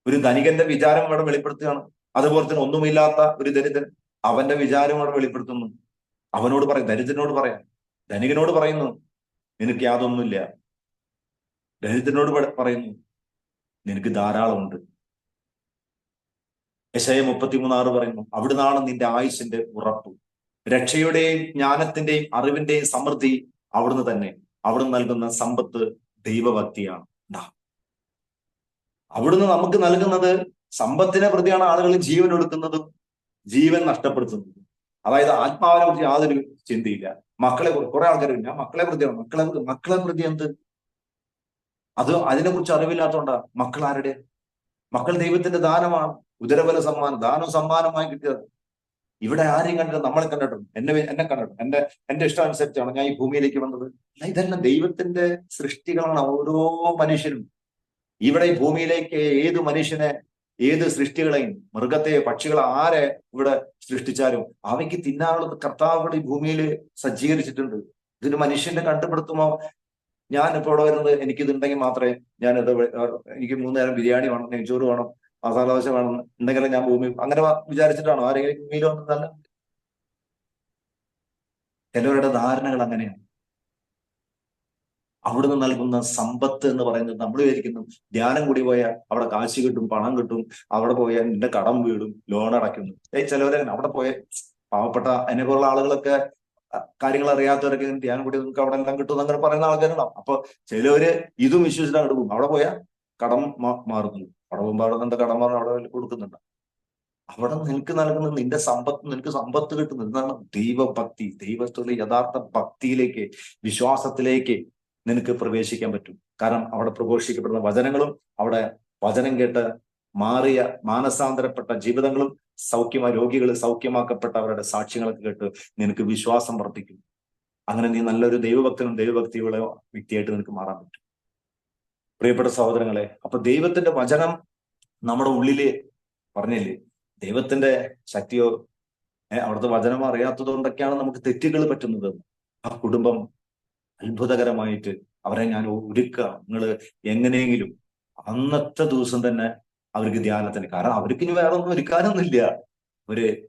ഒരു ധനികന്റെ വിചാരം അവിടെ വെളിപ്പെടുത്തുകയാണ്. അതുപോലെ തന്നെ ഒന്നുമില്ലാത്ത ഒരു ദരിദ്രൻ, അവന്റെ വിചാരം അവിടെ വെളിപ്പെടുത്തുന്നു. അവനോട് പറയും, ദരിദ്രനോട് പറയാം. ധനികനോട് പറയുന്നു, നിനക്ക് യാതൊന്നുമില്ല. ദരിദ്രനോട് പറയുന്നു, നിനക്ക് ധാരാളമുണ്ട്. യെശയ്യാ 33:6 പറയുന്നു, അവിടുന്നാണ് നിന്റെ ആയുസ്സിന്റെ ഉറപ്പ്. രക്ഷയുടെയും ജ്ഞാനത്തിന്റെയും അറിവിന്റെയും സമൃദ്ധി അവിടുന്ന് തന്നെ. അവിടുന്ന് നൽകുന്ന സമ്പത്ത് ദൈവഭക്തിയാണ്. അവിടുന്ന് നമുക്ക് നൽകുന്നത് സമ്പത്തിനെ പ്രതിയാണ് ആളുകൾ ജീവൻ എടുക്കുന്നതും ജീവൻ നഷ്ടപ്പെടുത്തുന്നതും. അതായത് ആത്മാവിനെ കുറിച്ച് യാതൊരു ചിന്തയില്ല. മക്കളെ കുറെ ആൾക്കാർ ഞാൻ മക്കളെ പ്രതിയാണ്, മക്കളെ പ്രതി എന്ത്? അത് അതിനെക്കുറിച്ച് അറിവില്ലാത്തതുകൊണ്ടാ. മക്കൾ ആരുടെ? മക്കൾ ദൈവത്തിന്റെ ദാനമാണ്. ഉദരബല സമ്മാനം, ദാനം സമ്മാനമായി കിട്ടിയത്. ഇവിടെ ആരെയും കണ്ടിട്ട് നമ്മളെ കണ്ടിട്ടുണ്ട്, എന്നെ കണ്ടിട്ടുണ്ട്, എന്റെ ഇഷ്ടം അനുസരിച്ചാണ് ഞാൻ ഈ ഭൂമിയിലേക്ക് വന്നത്. അല്ല, ഇതെല്ലാം ദൈവത്തിന്റെ സൃഷ്ടികളാണ് ഓരോ മനുഷ്യനും. ഇവിടെ ഈ ഭൂമിയിലേക്ക് ഏത് മനുഷ്യനെ, ഏത് സൃഷ്ടികളെയും, മൃഗത്തെ, പക്ഷികളെ, ആരെ ഇവിടെ സൃഷ്ടിച്ചാലും അവയ്ക്ക് തിന്നാനുള്ളത് കർത്താവ് ഈ ഭൂമിയിൽ സജ്ജീകരിച്ചിട്ടുണ്ട്. ഇതിന് മനുഷ്യന്റെ കണ്ടുപിടുത്തമോ? ഞാൻ ഇപ്പോൾ ഇവിടെ വരുന്നത് എനിക്കിതുണ്ടെങ്കിൽ മാത്രമേ ഞാനിത് എനിക്ക് 3 നേരം ബിരിയാണി വേണം, നെയ്ച്ചോറ് വേണം, മസാല ദോശ വേണം ഉണ്ടെങ്കിലും ഞാൻ ഭൂമി അങ്ങനെ വിചാരിച്ചിട്ടാണോ ആരെങ്കിലും ഭൂമിയിൽ വന്നതല്ല. ചിലവരുടെ ധാരണകൾ അങ്ങനെയാണ്. അവിടുന്ന് നൽകുന്ന സമ്പത്ത് എന്ന് പറയുന്നത് നമ്മൾ വിചാരിക്കുന്നു ധ്യാനം കൂടി പോയാൽ അവിടെ കാശ് കിട്ടും, പണം കിട്ടും, അവിടെ പോയാൽ നിന്റെ കടം വീടും, ലോൺ അടയ്ക്കുന്നു. ചിലവരെ അവിടെ പോയ പാവപ്പെട്ട അതിനെപ്പോലുള്ള ആളുകളൊക്കെ കാര്യങ്ങൾ അറിയാത്തവരൊക്കെ ധ്യാനം കൂടി നിങ്ങൾക്ക് അവിടെ എല്ലാം കിട്ടും അങ്ങനെ പറയുന്ന ആൾക്കാരുണ്ടാവും. അപ്പൊ ചിലവര് ഇതും വിശ്വസിച്ചാണ് അവിടെ പോകും. അവിടെ പോയാൽ കടം മാറുന്നു, അവിടെ പോകുമ്പോൾ അവിടെ നിന്റെ കടം മാറും, അവിടെ കൊടുക്കുന്നുണ്ട്. അവിടെ നിനക്ക് നൽകുന്നത് നിന്റെ സമ്പത്ത്, നിനക്ക് സമ്പത്ത് കിട്ടുന്നത് എന്താണ്? ദൈവഭക്തി. ദൈവത്തോട് യഥാർത്ഥ ഭക്തിയിലേക്ക്, വിശ്വാസത്തിലേക്ക് നിനക്ക് പ്രവേശിക്കാൻ പറ്റും. കാരണം അവിടെ പ്രഘോഷിക്കപ്പെടുന്ന വചനങ്ങളും, അവിടെ വചനം കേട്ട് മാറിയ മാനസാന്തരപ്പെട്ട ജീവിതങ്ങളും, രോഗികൾ സൗഖ്യമാക്കപ്പെട്ടവരുടെ സാക്ഷ്യങ്ങളൊക്കെ കേട്ട് നിനക്ക് വിശ്വാസം വർദ്ധിക്കും. അങ്ങനെ നീ നല്ലൊരു ദൈവഭക്തനും ദൈവഭക്തിയുള്ള വ്യക്തിയായിട്ട് നിനക്ക് മാറാൻ പറ്റും. പ്രിയപ്പെട്ട സഹോദരങ്ങളെ, അപ്പൊ ദൈവത്തിന്റെ വചനം നമ്മുടെ ഉള്ളില്, പറഞ്ഞില്ലേ, ദൈവത്തിന്റെ ശക്തിയോ അവിടുത്തെ വചനം അറിയാത്തത് കൊണ്ടൊക്കെയാണ് നമുക്ക് തെറ്റുകൾ പറ്റുന്നത്. ആ കുടുംബം അത്ഭുതകരമായിട്ട് അവരെ ഞാൻ ഒരുക്കുക. നിങ്ങൾ എങ്ങനെയെങ്കിലും അന്നത്തെ ദിവസം തന്നെ അവർക്ക് ധ്യാനത്തിന്, കാരണം അവർക്ക് ഇനി വേറെ ഒന്നും ഒരുക്കാനൊന്നുമില്ല.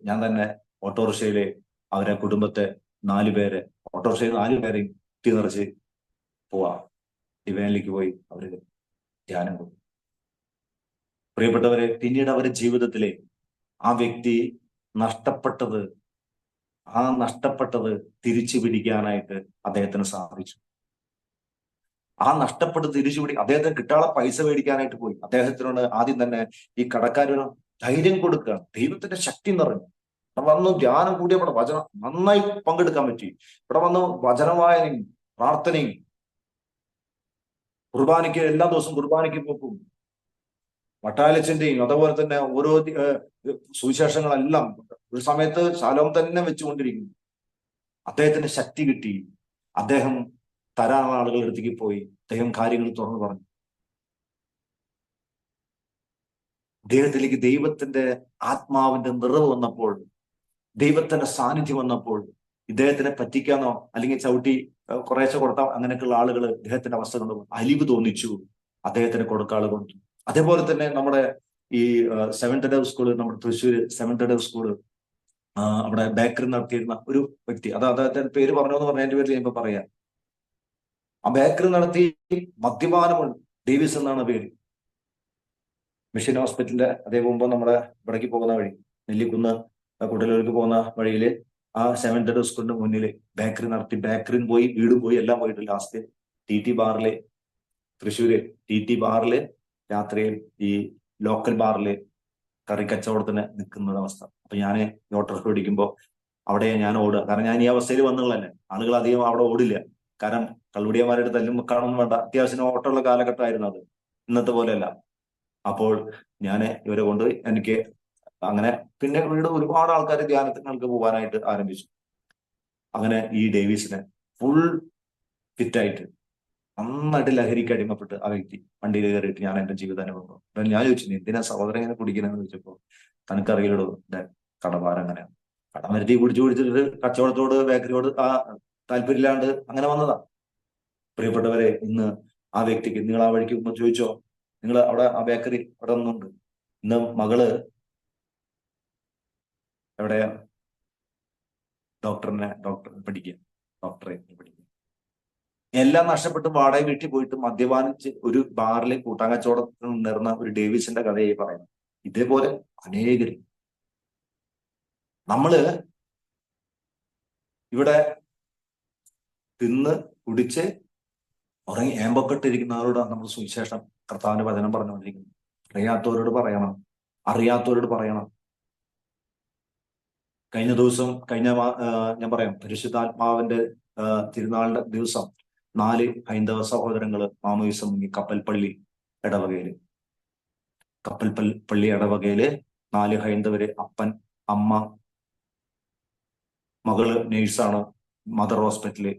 ഞാൻ തന്നെ ഓട്ടോറിക്ഷയില് അവരെ കുടുംബത്തെ 4 പേരെ, ഓട്ടോറിക്ഷയിൽ 4 പേരെയും കുത്തി നിറച്ച് പോവാ ഡിവൈനിലേക്ക് പോയി അവര് ധ്യാനം കൊടുക്കും. പ്രിയപ്പെട്ടവരെ, പിന്നീട് അവരുടെ ജീവിതത്തിലെ ആ വ്യക്തി നഷ്ടപ്പെട്ടത് തിരിച്ചു പിടിക്കാനായിട്ട് അദ്ദേഹത്തിന് സാധിച്ചു. ആ നഷ്ടപ്പെട്ടത് അദ്ദേഹത്തിന് കിട്ടാനുള്ള പൈസ മേടിക്കാനായിട്ട് പോയി. അദ്ദേഹത്തിനോട് ആദ്യം തന്നെ ഈ കടക്കാരൊരു ധൈര്യം കൊടുക്കുക, ദൈവത്തിന്റെ ശക്തി നിറഞ്ഞു. ഇവിടെ വന്ന് ധ്യാനം കൂടിയ ഇവിടെ വചനം നന്നായി പങ്കെടുക്കാൻ പറ്റി. ഇവിടെ വന്ന് വചനവായനയും പ്രാർത്ഥനയും, കുർബാനയ്ക്ക് എല്ലാ ദിവസവും കുർബാനയ്ക്ക് പോക്കും, വട്ടാലച്ചന്റെയും അതുപോലെ തന്നെ ഓരോ സുവിശേഷങ്ങളെല്ലാം ഒരു സമയത്ത് ശാലോം തന്നെ വെച്ചുകൊണ്ടിരിക്കുന്നു. അദ്ദേഹത്തിന് ശക്തി കിട്ടി. അദ്ദേഹം തരാനുള്ള ആളുകളുടെ അടുത്തേക്ക് പോയി അദ്ദേഹം കാര്യങ്ങൾ തുറന്നു പറഞ്ഞു. അദ്ദേഹത്തിലേക്ക് ദൈവത്തിന്റെ ആത്മാവിന്റെ നിറവ് വന്നപ്പോൾ, ദൈവത്തിന്റെ സാന്നിധ്യം വന്നപ്പോൾ, ഇദ്ദേഹത്തിനെ പറ്റിക്കാനോ അല്ലെങ്കിൽ ചവിട്ടി കുറേശ്ശെ കൊടുത്താൽ അങ്ങനെയൊക്കെയുള്ള ആളുകൾ ഇദ്ദേഹത്തിന്റെ അവസ്ഥ കൊണ്ട് അലിവ് തോന്നിച്ചു. അദ്ദേഹത്തിന് കൊടുക്കാൾ കൊടുത്തു. അതേപോലെ തന്നെ നമ്മുടെ ഈ സെവൻത് ഡേ സ്കൂള്, നമ്മുടെ തൃശ്ശൂര് സെവൻത് ഡേ സ്കൂള് അവിടെ ബേക്കറി നടത്തിയിരുന്ന ഒരു വ്യക്തി, അദ്ദേഹത്തിന്റെ പേര് പറഞ്ഞു എന്ന് പറഞ്ഞതിന്റെ പേരിൽ ഞാൻ ഇപ്പൊ പറയാം. ആ ബേക്കറി നടത്തി മദ്യപാനമുണ്ട്, ഡേവിസ് എന്നാണ് പേര്. മിഷൻ ഹോസ്പിറ്റലിന്റെ അതേ മുമ്പ് നമ്മുടെ ഇവിടേക്ക് പോകുന്ന വഴി, നെല്ലിക്കുന്ന് കുട്ടലൂർക്ക് പോകുന്ന വഴിയില് ആ സെവൻത് ഡേ സ്കൂളിന്റെ മുന്നിൽ ബേക്കറി നടത്തി, ബേക്കറിയും പോയി, വീടും പോയി, എല്ലാം പോയിട്ട് ലാസ്റ്റ് TT ബാറില്, തൃശ്ശൂര് TT ബാറില് രാത്രിയിൽ ഈ ലോക്കൽ ബാറില് കറി കച്ചവടത്തിന് നിൽക്കുന്ന അവസ്ഥ. അപ്പൊ ഞാൻ ഓട്ടോറിക്ഷ ഓടിക്കുമ്പോൾ അവിടെ ഞാൻ ഓടുക, കാരണം ഞാൻ ഈ അവസ്ഥയിൽ വന്നുള്ളതന്നെ. ആളുകൾ അധികം അവിടെ ഓടില്ല, കാരണം കള്ളുടിയന്മാരുടെ തല്ലും കാണുന്നു വേണ്ട, അത്യാവശ്യം ഓട്ടമുള്ള കാലഘട്ടമായിരുന്നു അത്, ഇന്നത്തെ പോലെയല്ല. അപ്പോൾ ഞാൻ ഇവരെ കൊണ്ട് എനിക്ക് അങ്ങനെ പിന്നെ വീട് ഒരുപാട് ആൾക്കാർ ധ്യാനങ്ങൾക്ക് പോകാനായിട്ട് ആരംഭിച്ചു. അങ്ങനെ ഈ ഡേവിസിനെ ഫുൾ ഫിറ്റായിട്ട് നന്നായിട്ട് ലഹരിക്ക് അടിമപ്പെട്ട് ആ വ്യക്തി വണ്ടിയിൽ കയറിയിട്ട് ഞാൻ എന്റെ ജീവിതാനുഭവം അപ്പൊ ഞാൻ ചോദിച്ചു, എന്തിനാ സഹോദരൻ ഇങ്ങനെ കുടിക്കണമെന്ന് ചോദിച്ചപ്പോ, തനിക്കറിയില്ലടോ എന്റെ കടഭാരം അങ്ങനെയാണ്, കടമരുത്തി കുടിച്ചിട്ട് കച്ചവടത്തോട് ബേക്കറിയോട് താല്പര്യമില്ലാണ്ട് അങ്ങനെ വന്നതാ. പ്രിയപ്പെട്ടവരെ, ഇന്ന് ആ വ്യക്തിക്ക്, നിങ്ങൾ ആ വഴിക്ക് ഒന്ന് ചോദിച്ചോ, നിങ്ങൾ അവിടെ ആ ബേക്കറി അവിടെ ഒന്നുണ്ട്, ഇന്ന് മകള് എവിടെയാ ഡോക്ടറെ പഠിക്കുക, എല്ലാം നഷ്ടപ്പെട്ട് വാടക വീട്ടിൽ പോയിട്ട് മദ്യപാനിച്ച് ഒരു ബാറിൽ കൂട്ടാങ്കച്ചവടത്തിൽ നിന്നിരുന്ന ഒരു ഡേവിസിന്റെ കഥയായി പറയുന്നത്. ഇതേപോലെ അനേകര് നമ്മള് ഇവിടെ തിന്ന് കുടിച്ച് ഉറങ്ങി ഏമ്പക്കെട്ടിരിക്കുന്നവരോടാണ് നമ്മൾ സുവിശേഷം, കർത്താവിന്റെ വചനം പറഞ്ഞുകൊണ്ടിരിക്കുന്നത്. അറിയാത്തവരോട് പറയണം. കഴിഞ്ഞ ദിവസം ഞാൻ പറയാം, പരിശുദ്ധാത്മാവിന്റെ തിരുനാളിന്റെ ദിവസം 4 ഹൈന്ദവ സഹോദരങ്ങള് മാമോദിസം മുങ്ങി ഇടവകയില് പള്ളി ഇടവകയില് 4 ഹൈന്ദവര്, അപ്പൻ, അമ്മ, മകള് നേഴ്സാണ്, മദർ ഹോസ്പിറ്റല്.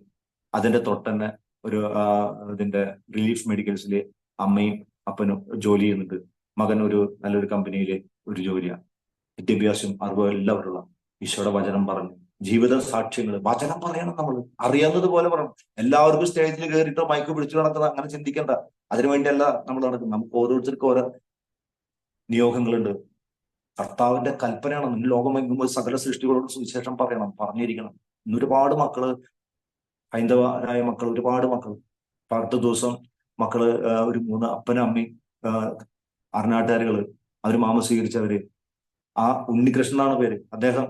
അതിന്റെ തൊട്ടന്നെ ഒരു ഇതിന്റെ റിലീഫ് മെഡിക്കൽസില് അമ്മയും അപ്പനും ജോലി ചെയ്യുന്നുണ്ട്. മകൻ നല്ലൊരു കമ്പനിയില് ഒരു ജോലിയാണ്. വിദ്യാഭ്യാസം, അറിവ് എല്ലാവരുള്ള ഈശോയുടെ വചനം പറഞ്ഞു ജീവിത സാക്ഷ്യങ്ങൾ വചനം പറയണം. നമ്മൾ അറിയാവുന്നത് പോലെ പറയണം. എല്ലാവർക്കും സ്റ്റേജിൽ കയറിയിട്ടോ മൈക്ക് പിടിച്ചു നടക്കുന്നത് അങ്ങനെ ചിന്തിക്കേണ്ട. അതിനുവേണ്ടിയല്ല നമ്മൾ നടക്കുന്നത്. നമുക്ക് ഓരോരുത്തർക്കും ഓരോ നിയോഗങ്ങളുണ്ട്. കർത്താവിന്റെ കൽപ്പനയാണ്. ലോകമെങ്ങുമ്പോൾ സകല സൃഷ്ടികളോട് സുവിശേഷം പറയണം, പറഞ്ഞിരിക്കണം. ഇന്ന് ഒരുപാട് മക്കള്, ഹൈന്ദവരായ മക്കൾ, ഒരുപാട് മക്കൾ അടുത്ത ദിവസം മക്കള് ഒരു 3 അപ്പനും അമ്മയും അർണാട്ടുകാരികള് അവര് സ്വീകരിച്ചവര്. ആ ഉണ്ണികൃഷ്ണനാണ് പേര്. അദ്ദേഹം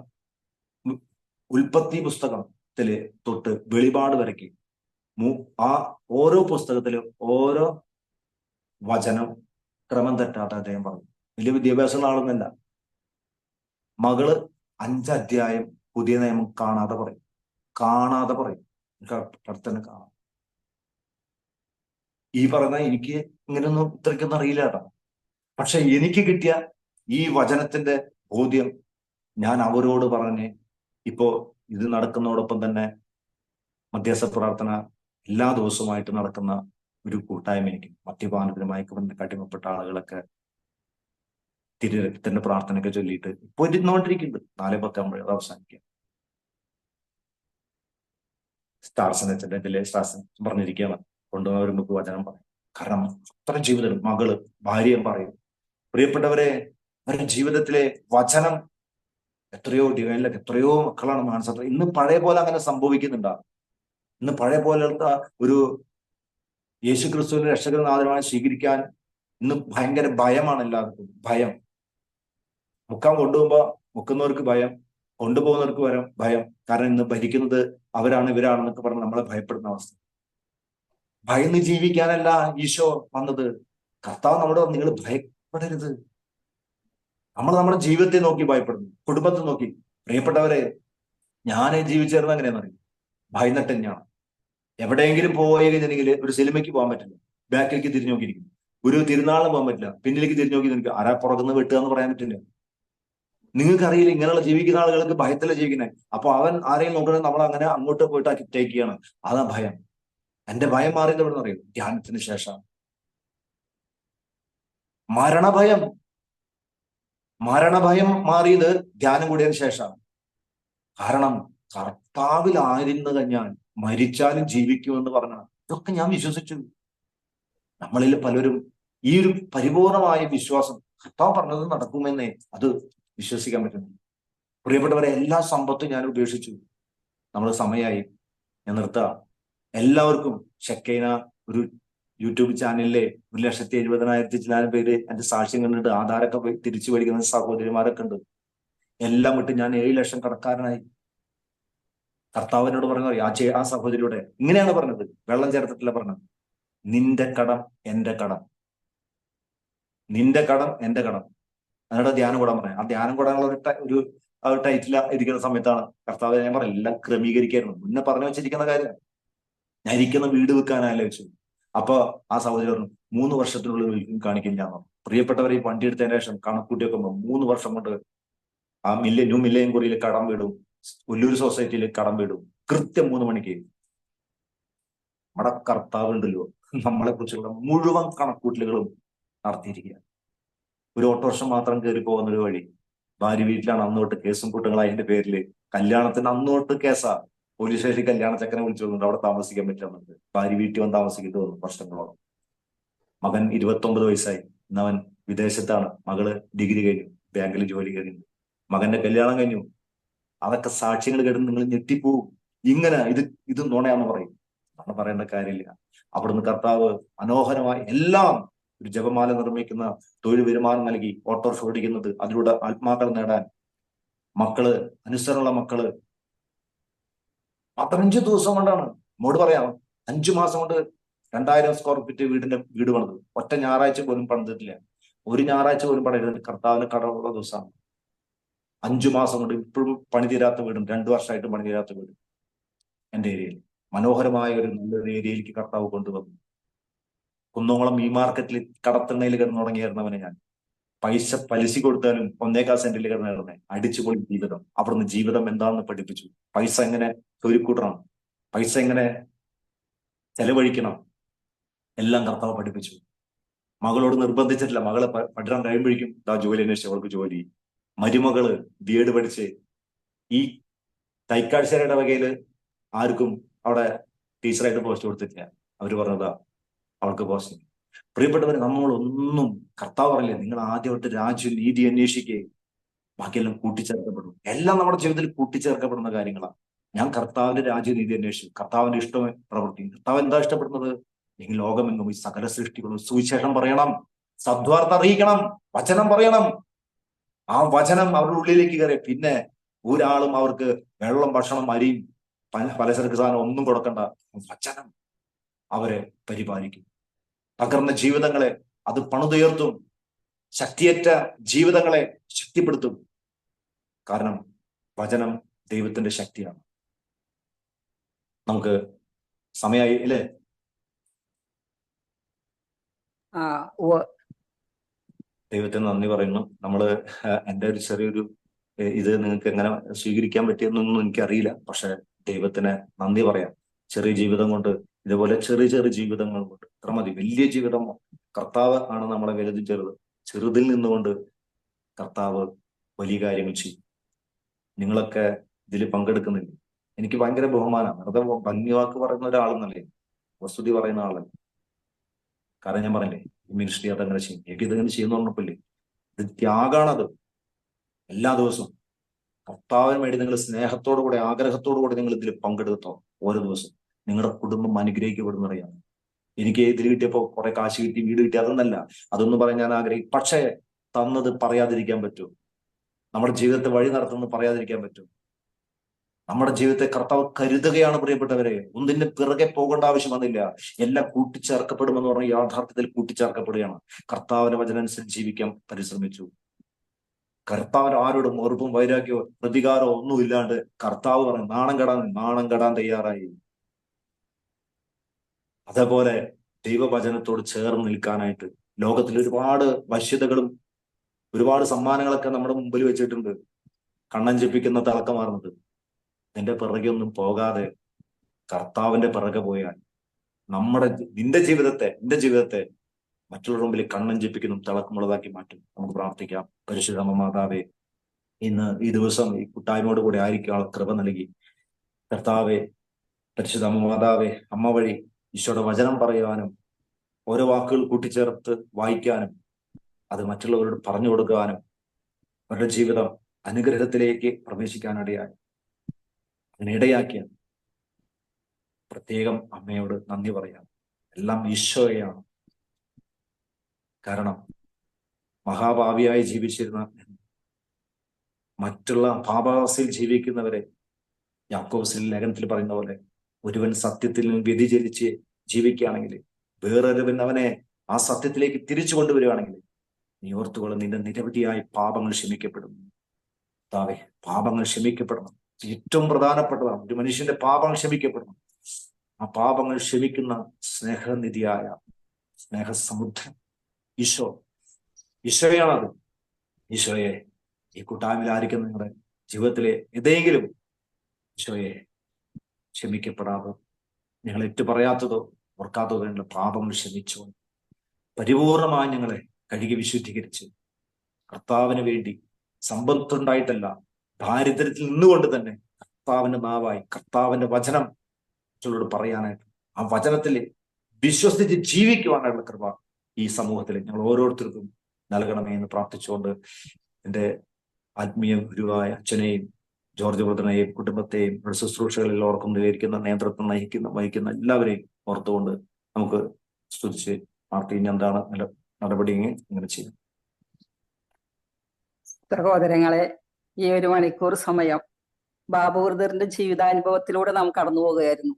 ഉൽപ്പത്തി പുസ്തകത്തില് തൊട്ട് വെളിപാട് വരയ്ക്ക് ആ ഓരോ പുസ്തകത്തിലും ഓരോ വചനം ക്രമം തെറ്റാത്ത അദ്ദേഹം പറഞ്ഞു. വലിയ വിദ്യാഭ്യാസമുള്ള ആളൊന്നല്ല. മകള് 5 അധ്യായം പുതിയ നിയമം കാണാതെ പറയും. അടുത്തന്നെ കാണാം. ഈ പറഞ്ഞ എനിക്ക് ഇങ്ങനെയൊന്നും ഇത്രയ്ക്കൊന്നും അറിയില്ല കേട്ടോ. പക്ഷെ എനിക്ക് കിട്ടിയ ഈ വചനത്തിന്റെ ബോധ്യം ഞാൻ അവരോട് പറഞ്ഞ് ഇപ്പോ ഇത് നടക്കുന്നതോടൊപ്പം തന്നെ മധ്യസ്ഥ പ്രാർത്ഥന എല്ലാ ദിവസവുമായിട്ട് നടക്കുന്ന ഒരു കൂട്ടായ്മ എനിക്ക് മദ്യപാനത്തിന് മയക്കുമരുന്നിന് അടിമപ്പെട്ട ആളുകളൊക്കെ തിരുരക്തത്തിന്റെ പ്രാർത്ഥനയൊക്കെ ചൊല്ലിയിട്ട് ഇപ്പൊ ഇരുന്നോണ്ടിരിക്കുന്നുണ്ട്. 4:10 അത് അവസാനിക്കുക. സ്റ്റാർസിനെ പറഞ്ഞിരിക്കുകയാണ്, കൊണ്ടുപോകുന്നവർ നമുക്ക് വചനം പറയും. കാരണം അത്ര ജീവിതം മകള് ഭാര്യയും പറയും. പ്രിയപ്പെട്ടവരെ, അവരുടെ ജീവിതത്തിലെ വചനം എത്രയോ ഡിവൈനിലൊക്കെ എത്രയോ മക്കളാണ് മാനസാന്തരം. ഇന്ന് പഴയ പോലെ അങ്ങനെ സംഭവിക്കുന്നുണ്ടാ? ഇന്ന് പഴയ പോലത്തെ ഒരു യേശു ക്രിസ്തുവിന്റെ രക്ഷകനാഥനമായി സ്വീകരിക്കാൻ ഇന്ന് ഭയങ്കര ഭയമാണ് എല്ലാവർക്കും. ഭയം. മുക്കാൻ കൊണ്ടുപോകുമ്പോ മുക്കുന്നവർക്ക് ഭയം, കൊണ്ടുപോകുന്നവർക്ക് ഭയം. കാരണം ഇന്ന് ഭരിക്കുന്നത് അവരാണ് ഇവരാണെന്നൊക്കെ പറഞ്ഞ് നമ്മളെ ഭയപ്പെടുന്ന അവസ്ഥ. ഭയന്ന് ജീവിക്കാനല്ല ഈശോ വന്നത്. കർത്താവ് നമ്മുടെ നിങ്ങൾ ഭയപ്പെടരുത്. നമ്മൾ നമ്മുടെ ജീവിതത്തെ നോക്കി ഭയപ്പെടുന്നു, കുടുംബത്തെ നോക്കി. പ്രിയപ്പെട്ടവരെ, ഞാൻ ജീവിച്ചിരുന്നത് എങ്ങനെയാണെന്ന് അറിയും? ഭയന്നിട്ട് തന്നെയാണ്. എവിടെയെങ്കിലും പോയി കഴിഞ്ഞെങ്കിൽ ഒരു സിനിമയ്ക്ക് പോകാൻ പറ്റില്ല, ബാക്കിലേക്ക് തിരിഞ്ഞു നോക്കിയിരിക്കും. ഒരു തിരുനാളിന് പോകാൻ പറ്റില്ല, പിന്നിലേക്ക് തിരിഞ്ഞു നോക്കി നിൽക്കുക. ആരാ പുറകുന്ന് വെട്ടുക എന്ന് പറയാൻ പറ്റില്ല. നിങ്ങൾക്ക് അറിയില്ല, ഇങ്ങനെയുള്ള ജീവിക്കുന്ന ആളുകൾക്ക് ഭയത്തില ജീവിക്കുന്നത്. അപ്പൊ അവൻ ആരെയും നോക്കണമെങ്കിൽ നമ്മൾ അങ്ങനെ അങ്ങോട്ട് പോയിട്ട് ടേക്ക് ചെയ്യണം. അതാ ഭയം. എന്റെ ഭയം മാറിയത് എവിടെ നിന്ന് അറിയും? ധ്യാനത്തിന് ശേഷം. മരണഭയം മാറിയത് ധ്യാനം കൂടിയതിനു ശേഷമാണ്. കാരണം കർത്താവിലായിരുന്നു കഴിഞ്ഞാൽ മരിച്ചാലും ജീവിക്കുമെന്ന് പറഞ്ഞാൽ ഇതൊക്കെ ഞാൻ വിശ്വസിച്ചു. നമ്മളിൽ പലരും ഈ ഒരു പരിപൂർണമായ വിശ്വാസം, കർത്താവ് പറഞ്ഞത് നടക്കുമെന്നേ അത് വിശ്വസിക്കാൻ പറ്റുന്നു. പ്രിയപ്പെട്ടവരെ, എല്ലാ സമ്പത്തും ഞാൻ ഉപേക്ഷിച്ചു. നമ്മൾ സമയമായി, ഞാൻ നിർത്തുക. എല്ലാവർക്കും ഷെക്കൈന ഒരു യൂട്യൂബ് ചാനലിലെ 1,70,70,000 ചില പേര് എന്റെ സാക്ഷ്യം കണ്ടിട്ട് ആധാരമൊക്കെ തിരിച്ചു മേടിക്കുന്ന സഹോദരിമാരൊക്കെ ഉണ്ട്. എല്ലാം വിട്ട് ഞാൻ 7 ലക്ഷം കടക്കാരനായി. കർത്താവിനോട് പറഞ്ഞു, ആ സഹോദരിയോടെ ഇങ്ങനെയാണ് പറഞ്ഞത്, വെള്ളം ചേർത്തിട്ടില്ല പറഞ്ഞത്. നിന്റെ കടം എന്റെ കടം, നിന്റെ കടം എന്റെ കടം. എന്നിട്ട് ധ്യാനം കൂടാൻ പറയാം. ആ ധ്യാനം കൂടാനുള്ള ഒരു ടൈറ്റിൽ ഇരിക്കുന്ന സമയത്താണ് കർത്താവ് ഞാൻ പറയാം എല്ലാം ക്രമീകരിക്കായിരുന്നു. മുന്നേ പറഞ്ഞു വെച്ചിരിക്കുന്ന കാര്യം. ഞാൻ ഇരിക്കുന്ന വീട് വെക്കാനായാലും വെച്ചു. അപ്പൊ ആ സഹോദരി പറഞ്ഞു 3 വർഷത്തിനുള്ളിൽ കാണിക്കും ഞാൻ. പ്രിയപ്പെട്ടവരെ, ഈ വണ്ടി എടുത്തതിന് ശേഷം കണക്കൂട്ടിയൊക്കെ 3 വർഷം കൊണ്ട് ആ ന്യൂ മില്ലേൻ കുറിയിൽ കടം വീടും, ഉല്ലൂർ സൊസൈറ്റിയിൽ കടം വീടും. കൃത്യം 3 മണിക്ക് നമ്മുടെ കർത്താവ് ഉണ്ടല്ലോ നമ്മളെ കുറിച്ചുള്ള മുഴുവൻ കണക്കൂട്ടലുകളും നടത്തിയിരിക്കുക. ഒരു ഓട്ടോറിക്ഷ മാത്രം കയറി പോകുന്ന ഒരു വഴി. ഭാര്യ വീട്ടിലാണ്. അന്നോട്ട് കേസും കൂട്ടങ്ങളായി അതിന്റെ പേരില്. കല്യാണത്തിന് അന്നോട്ട് കേസാ. പോലീസ് സ്റ്റേഷനിൽ കല്യാണ ചക്കനെ വിളിച്ചുകൊണ്ട് അവിടെ താമസിക്കാൻ പറ്റുന്നുണ്ട്. ഭാര്യ വീട്ടിൽ വന്ന് താമസിക്കേണ്ടി വന്നു വർഷങ്ങളോളം. മകൻ 29 വയസ്സായി. ഇന്നവൻ വിദേശത്താണ്. മകള് ഡിഗ്രി കഴിഞ്ഞു, ബാങ്കിൽ ജോലി കഴിഞ്ഞു. മകന്റെ കല്യാണം കഴിഞ്ഞു. അതൊക്കെ സാക്ഷ്യങ്ങൾ കേട്ട് നിങ്ങൾ ഞെട്ടിപ്പോവും. ഇങ്ങനെ ഇത് നുണയാന്ന് പറയും. നമ്മൾ പറയേണ്ട കാര്യമില്ല. അവിടുന്ന് കർത്താവ് മനോഹരമായി എല്ലാം, ഒരു ജപമാല നിർമ്മിക്കുന്ന തൊഴിൽ വരുമാനം നൽകി, ഓട്ടോറിക്ഷ ഓടിക്കുന്നത്, അതിലൂടെ ആത്മാക്കൾ നേടാൻ, മക്കള്, അനുസരണമുള്ള മക്കള്. 15 ദിവസം കൊണ്ടാണ്, നമ്മോട് പറയാം, 5 മാസം കൊണ്ട് 2000 സ്ക്വയർ ഫീറ്റ് വീട് പണിത്. ഒറ്റ ഞായറാഴ്ച പോലും പണിതിട്ടില്ല. ഒരു ഞായറാഴ്ച പോലും പണിതിട്ട് കർത്താവിന് കടമുള്ള ദിവസമാണ്. 5 മാസം കൊണ്ട് ഇപ്പോഴും പണി തീരാത്ത വീടും, 2 വർഷമായിട്ട് പണി തീരാത്ത വീടും എന്റെ ഏരിയയിൽ. മനോഹരമായ ഒരു നല്ലൊരു ഏരിയയിലേക്ക് കർത്താവ് കൊണ്ടുവന്നു. കുന്നംകുളം ഈ മാർക്കറ്റിൽ കടത്തിണ്ണയിൽ കിടന്നു തുടങ്ങിയായിരുന്നവനെ ഞാൻ പലിശ കൊടുത്താലും 1.25 സെന്റിൽ കിടന്ന് കിടന്നെ അടിച്ചുപൊളി ജീവിതം. അവിടുന്ന് ജീവിതം എന്താണെന്ന് പഠിപ്പിച്ചു. പൈസ എങ്ങനെ തൊരുക്കൂട്ടണം, പൈസ എങ്ങനെ ചെലവഴിക്കണം, എല്ലാം കർത്താവ് പഠിപ്പിച്ചു. മകളോട് നിർബന്ധിച്ചിട്ടില്ല. മകളെ പഠനം കഴിയുമ്പോഴേക്കും ജോലി അന്വേഷിച്ചു, അവൾക്ക് ജോലി. മരുമകള് ബി.എഡ് പഠിച്ച് ഈ തൈക്കാഴ്ചയുടെ വകയില് ആർക്കും അവിടെ ടീച്ചറായിട്ട് പോസ്റ്റ് കൊടുത്തിട്ടില്ല. അവര് പറഞ്ഞതാ അവൾക്ക് പോസ്റ്റ്. പ്രിയപ്പെട്ടവരെ, നമ്മളൊന്നും കർത്താവ് പറയില്ലേ, നിങ്ങൾ ആദ്യമായിട്ട് രാജ്യം നീതി അന്വേഷിക്കുകയും ബാക്കിയെല്ലാം കൂട്ടിച്ചേർക്കപ്പെടും. എല്ലാം നമ്മുടെ ജീവിതത്തിൽ കൂട്ടിച്ചേർക്കപ്പെടുന്ന കാര്യങ്ങളാണ്. ഞാൻ കർത്താവിന്റെ രാജ്യനീതി അന്വേഷിച്ചു, കർത്താവിന്റെ ഇഷ്ടം പ്രവർത്തിക്കും. കർത്താവ് എന്താ ഇഷ്ടപ്പെടുന്നത്? നിങ്ങൾ ലോകമെങ്ങും ഈ സകല സൃഷ്ടികളും സുവിശേഷം പറയണം, സദ്വാർത്ത അറിയിക്കണം, വചനം പറയണം. ആ വചനം അവരുടെ ഉള്ളിലേക്ക് കയറി പിന്നെ ഒരാളും അവർക്ക് വെള്ളം, ഭക്ഷണം, അരിയും പലചരക്ക് സാധനം ഒന്നും കൊടുക്കണ്ട. വചനം അവരെ പരിപാലിക്കും. തകർന്ന ജീവിതങ്ങളെ അത് പണിതുയർത്തും. ശക്തിയേറ്റ ജീവിതങ്ങളെ ശക്തിപ്പെടുത്തും. കാരണം വചനം ദൈവത്തിന്റെ ശക്തിയാണ്. നമുക്ക് സമയമായി അല്ലേ? ദൈവത്തിന് നന്ദി പറയുന്നു. നമ്മള് എൻ്റെ ഒരു ചെറിയൊരു ഇത് നിങ്ങൾക്ക് എങ്ങനെ സ്വീകരിക്കാൻ പറ്റിയെന്നൊന്നും എനിക്കറിയില്ല. പക്ഷെ ദൈവത്തിന് നന്ദി പറയാം. ചെറിയ ജീവിതം കൊണ്ട്, ഇതുപോലെ ചെറിയ ചെറിയ ജീവിതങ്ങൾ കൊണ്ട് ഇത്ര മതി. വലിയ ജീവിതം കർത്താവ് ആണ് നമ്മളെ വലുത് ചെറുത്. ചെറുതിൽ നിന്നുകൊണ്ട് കർത്താവ് വലിയ കാര്യങ്ങൾ ചെയ്യും. നിങ്ങളൊക്കെ ഇതിൽ പങ്കെടുക്കുന്നില്ല. എനിക്ക് ഭയങ്കര ബഹുമാനമാണ്. വെറുതെ ഭംഗിവാക്ക് പറയുന്ന ഒരാളെന്നല്ലേ, വസ്തുതി പറയുന്ന ആളല്ല. കാരണം ഞാൻ പറഞ്ഞില്ലേ, ഈ മിനിസ്ട്രി അതങ്ങനെ ചെയ്യും, എനിക്ക് ഇതങ്ങനെ ചെയ്യുന്ന പറഞ്ഞപ്പോഴേ, ഇത് ത്യാഗാണത്. എല്ലാ ദിവസവും കർത്താവിന് വേണ്ടി നിങ്ങൾ സ്നേഹത്തോടു കൂടെ, ആഗ്രഹത്തോടു കൂടി നിങ്ങൾ ഇതിൽ പങ്കെടുത്തോ. ഓരോ ദിവസവും നിങ്ങളുടെ കുടുംബം അനുഗ്രഹിക്കപ്പെടുന്നറിയാം. എനിക്ക് ഇതിൽ കിട്ടിയപ്പോ കുറെ കാശ് കിട്ടി, വീട് കിട്ടി, അതൊന്നല്ല. അതൊന്നും പറയാൻ ഞാൻ ആഗ്രഹിക്കും. പക്ഷേ തന്നത് പറയാതിരിക്കാൻ പറ്റൂ? നമ്മുടെ ജീവിതത്തെ വഴി നടത്തുന്നത് പറയാതിരിക്കാൻ പറ്റും? നമ്മുടെ ജീവിതത്തെ കർത്താവ് കരുതുകയാണ്. പ്രിയപ്പെട്ടവരെ, ഒന്നിന്റെ പിറകെ പോകേണ്ട ആവശ്യം വന്നില്ല. എല്ലാം കൂട്ടിച്ചേർക്കപ്പെടുമെന്ന് പറഞ്ഞ യാഥാർത്ഥ്യത്തിൽ കൂട്ടിച്ചേർക്കപ്പെടുകയാണ്. കർത്താവിന്റെ വചനനുസരിച്ച് ജീവിക്കാൻ പരിശ്രമിച്ചു. കർത്താവിന് ആരോടും വെറുപ്പും വൈരാഗ്യമോ പ്രതികാരമോ ഒന്നും ഇല്ലാണ്ട് കർത്താവ് പറഞ്ഞു നാണം കെടാൻ തയ്യാറായി. അതേപോലെ ദൈവവചനത്തോട് ചേർന്ന് നിൽക്കാനായിട്ട് ലോകത്തിൽ ഒരുപാട് വശ്യതകളും ഒരുപാട് സമ്മാനങ്ങളൊക്കെ നമ്മുടെ മുമ്പിൽ വെച്ചിട്ടുണ്ട്. കണ്ണഞ്ചിപ്പിക്കുന്ന തിളക്കമാർന്നത്. നിന്റെ പിറകെ ഒന്നും പോകാതെ കർത്താവിന്റെ പിറകെ പോയാൽ നിന്റെ ജീവിതത്തെ മറ്റുള്ളവരുടെ മുമ്പിൽ കണ്ണഞ്ചിപ്പിക്കുന്നതും തിളക്കമുള്ളതാക്കി മാറ്റും. നമുക്ക് പ്രാർത്ഥിക്കാം. പരിശുദ്ധ മാതാവേ, ഇന്ന് ഈ ദിവസം ഈ കൂട്ടായ്മയോട് കൂടെ ആയിരിക്കാനുള്ള കൃപ നൽകി. കർത്താവെ, പരിശുദ്ധ മാതാവേ, അമ്മ വഴി ഈശോയുടെ വചനം പറയുവാനും ഓരോ വാക്കുകൾ കൂട്ടിച്ചേർത്ത് വായിക്കാനും അത് മറ്റുള്ളവരോട് പറഞ്ഞു കൊടുക്കാനും അവരുടെ ജീവിതം അനുഗ്രഹത്തിലേക്ക് പ്രവേശിക്കാനിടയായി അതിനിടയാക്കിയ പ്രത്യേകം അമ്മയോട് നന്ദി പറയാം. എല്ലാം ഈശോയാണ്. കാരണം മഹാഭാവിയായി ജീവിച്ചിരുന്ന മറ്റുള്ള പാപാവസ്ഥയിൽ ജീവിക്കുന്നവരെ യാക്കോബിന്റെ ലേഖനത്തിൽ പറയുന്ന പോലെ, ഒരുവൻ സത്യത്തിൽ നിന്ന് വ്യതിചലിച്ച് ജീവിക്കുകയാണെങ്കിൽ, വേറൊരുവൻ അവനെ ആ സത്യത്തിലേക്ക് തിരിച്ചു കൊണ്ടുവരികയാണെങ്കിൽ, നീ ഓർത്തുകൊള്ളും, നിന്റെ നിരവധിയായ പാപങ്ങൾ ക്ഷമിക്കപ്പെടും. താവേ, പാപങ്ങൾ ക്ഷമിക്കപ്പെടണം. ഏറ്റവും പ്രധാനപ്പെട്ടതാണ് ഒരു മനുഷ്യന്റെ പാപങ്ങൾ ക്ഷമിക്കപ്പെടണം. ആ പാപങ്ങൾ ക്ഷമിക്കുന്ന സ്നേഹനിധിയായ സ്നേഹസമുദ്രം ഈശോയാണത്. ഈശോയെ, ഈ കൂട്ടായ്മയിൽ ആയിരിക്കും നിങ്ങളുടെ ജീവിതത്തിലെ ഏതെങ്കിലും ഈശോയെ ക്ഷമിക്കപ്പെടാതോ, ഞങ്ങൾ ഏറ്റുപറയാത്തതോ ഓർക്കാത്തതോ ഞങ്ങളുടെ പാപങ്ങൾ ക്ഷമിച്ചോ പരിപൂർണമായി ഞങ്ങളെ കഴുകി വിശുദ്ധീകരിച്ച് കർത്താവിന് വേണ്ടി സമ്പത്തുണ്ടായിട്ടല്ല, ദാരിദ്ര്യത്തിൽ നിന്നുകൊണ്ട് തന്നെ കർത്താവിന്റെ നാവായി കർത്താവിന്റെ വചനം മറ്റുള്ളവരോട് പറയാനായിട്ട് ആ വചനത്തിൽ വിശ്വസിച്ച് ജീവിക്കുവാനുള്ള കൃപ ഈ സമൂഹത്തിൽ ഞങ്ങൾ ഓരോരുത്തർക്കും നൽകണമേ എന്ന് പ്രാർത്ഥിച്ചുകൊണ്ട് എൻ്റെ ആത്മീയ ഗുരുവായ അച്ഛനെയും ജോർജ് ബ്രദറിനെയും കുടുംബത്തെയും ശുശ്രൂഷകളിൽ ഓർക്കും നിലയിരിക്കുന്ന നേതൃത്വം വഹിക്കുന്ന എല്ലാവരെയും ഓർത്തുകൊണ്ട് നമുക്ക് സ്തുതിച്ച് പാർട്ടി എന്താണ് നടപടി ഇങ്ങനെ ചെയ്യും. സഹോദരങ്ങളെ, ഈ 1 മണിക്കൂർ സമയം ബാബു ബ്രദറിന്റെ ജീവിതാനുഭവത്തിലൂടെ നാം കടന്നു പോകുകയായിരുന്നു.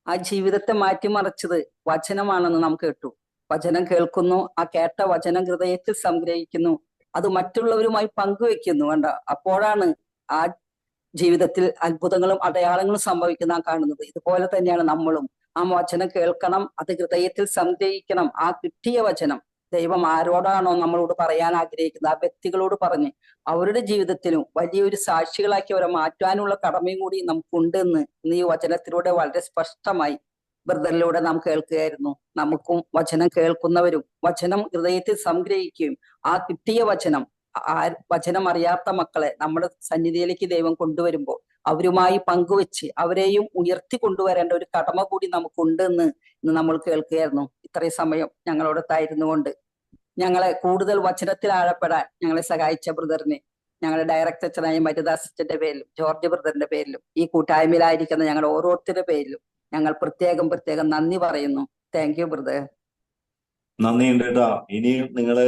ആ ജീവിതത്തെ മാറ്റിമറിച്ചത് വചനമാണെന്ന് നാം കേട്ടു. വചനം കേൾക്കുന്നു, ആ കേട്ട വചനം ഹൃദയത്തിൽ സംഗ്രഹിക്കുന്നു, അത് മറ്റുള്ളവരുമായി പങ്കുവെക്കുന്നു. വേണ്ട, അപ്പോഴാണ് ആ ജീവിതത്തിൽ അത്ഭുതങ്ങളും അടയാളങ്ങളും സംഭവിക്കുന്ന നാം കാണുന്നത്. ഇതുപോലെ തന്നെയാണ് നമ്മളും. ആ വചനം കേൾക്കണം, അത് ഹൃദയത്തിൽ സംഗ്രഹിക്കണം. ആ കിട്ടിയ വചനം ദൈവം ആരോടാണോ നമ്മളോട് പറയാൻ ആഗ്രഹിക്കുന്നത് ആ വ്യക്തികളോട് പറഞ്ഞ് അവരുടെ ജീവിതത്തിലും വലിയൊരു സാക്ഷികളാക്കി അവരെ മാറ്റാനുള്ള കടമയും കൂടി നമുക്കുണ്ടെന്ന് ഇന്ന് ഈ വചനത്തിലൂടെ വളരെ സ്പഷ്ടമായി ബ്രദറിലൂടെ നാം കേൾക്കുകയായിരുന്നു. നമുക്കും വചനം കേൾക്കുന്നവരും വചനം ഹൃദയത്തിൽ സംഗ്രഹിക്കുകയും ആ കിട്ടിയ വചനം ആ വചനം അറിയാത്ത മക്കളെ നമ്മുടെ സന്നിധിയിലേക്ക് ദൈവം കൊണ്ടുവരുമ്പോൾ അവരുമായി പങ്കുവെച്ച് അവരെയും ഉയർത്തി കൊണ്ടുവരേണ്ട ഒരു കടമ കൂടി നമുക്കുണ്ടെന്ന് ഇന്ന് നമ്മൾ കേൾക്കുകയായിരുന്നു. ഇത്രയും സമയം ഞങ്ങളോടൊത്തായിരുന്നു കൊണ്ട് ഞങ്ങളെ കൂടുതൽ വചനത്തിൽ ആഴപ്പെടാൻ ഞങ്ങളെ സഹായിച്ച ബ്രദറിന് ഞങ്ങളുടെ ഡയറക്ടർ അച്ഛനായ മരുദാസച്ചന്റെ പേരിലും ജോർജ് ബ്രദറിന്റെ പേരിലും ഈ കൂട്ടായ്മയിലായിരിക്കുന്ന ഞങ്ങളുടെ ഓരോരുത്തരുടെ പേരിലും ഞങ്ങൾ പ്രത്യേകം നന്ദി പറയുന്നു. Thank you brother. നന്ദിയുണ്ട് കേട്ടോ. ഇനിയും നിങ്ങള്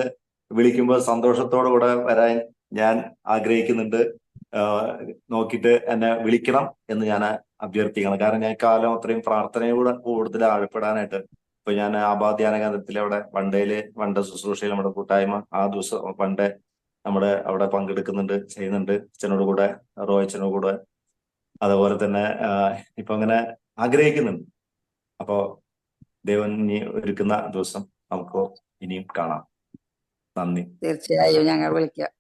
വിളിക്കുമ്പോൾ സന്തോഷത്തോടു കൂടെ വരാൻ ഞാൻ ആഗ്രഹിക്കുന്നുണ്ട്. നോക്കിയിട്ട് എന്നെ വിളിക്കണം എന്ന് ഞാൻ അഭ്യർത്ഥിക്കണം. കാരണം ഞാൻ കാലം അത്രയും പ്രാർത്ഥനയോടെ കൂടുതൽ ആഴപ്പെടാനായിട്ട് ഇപ്പൊ ഞാൻ ആബാധ്യാന കേന്ദ്രത്തിൽ അവിടെ വണ്ട ശുശ്രൂഷയിൽ നമ്മുടെ കൂട്ടായ്മ ആ ദിവസം വണ്ടേ നമ്മുടെ അവിടെ പങ്കെടുക്കുന്നുണ്ട്, ചെയ്യുന്നുണ്ട്. അച്ഛനോട് കൂടെ, റോയച്ചനോട് കൂടെ, അതുപോലെ തന്നെ ഇപ്പൊ അങ്ങനെ ആഗ്രഹിക്കുന്നുണ്ട്. അപ്പോ ദൈവം ഇനി ഒരുക്കുന്ന ദിവസം നമുക്ക് ഇനിയും കാണാം. നന്ദി. തീർച്ചയായും ഞങ്ങൾ വിളിക്കാം.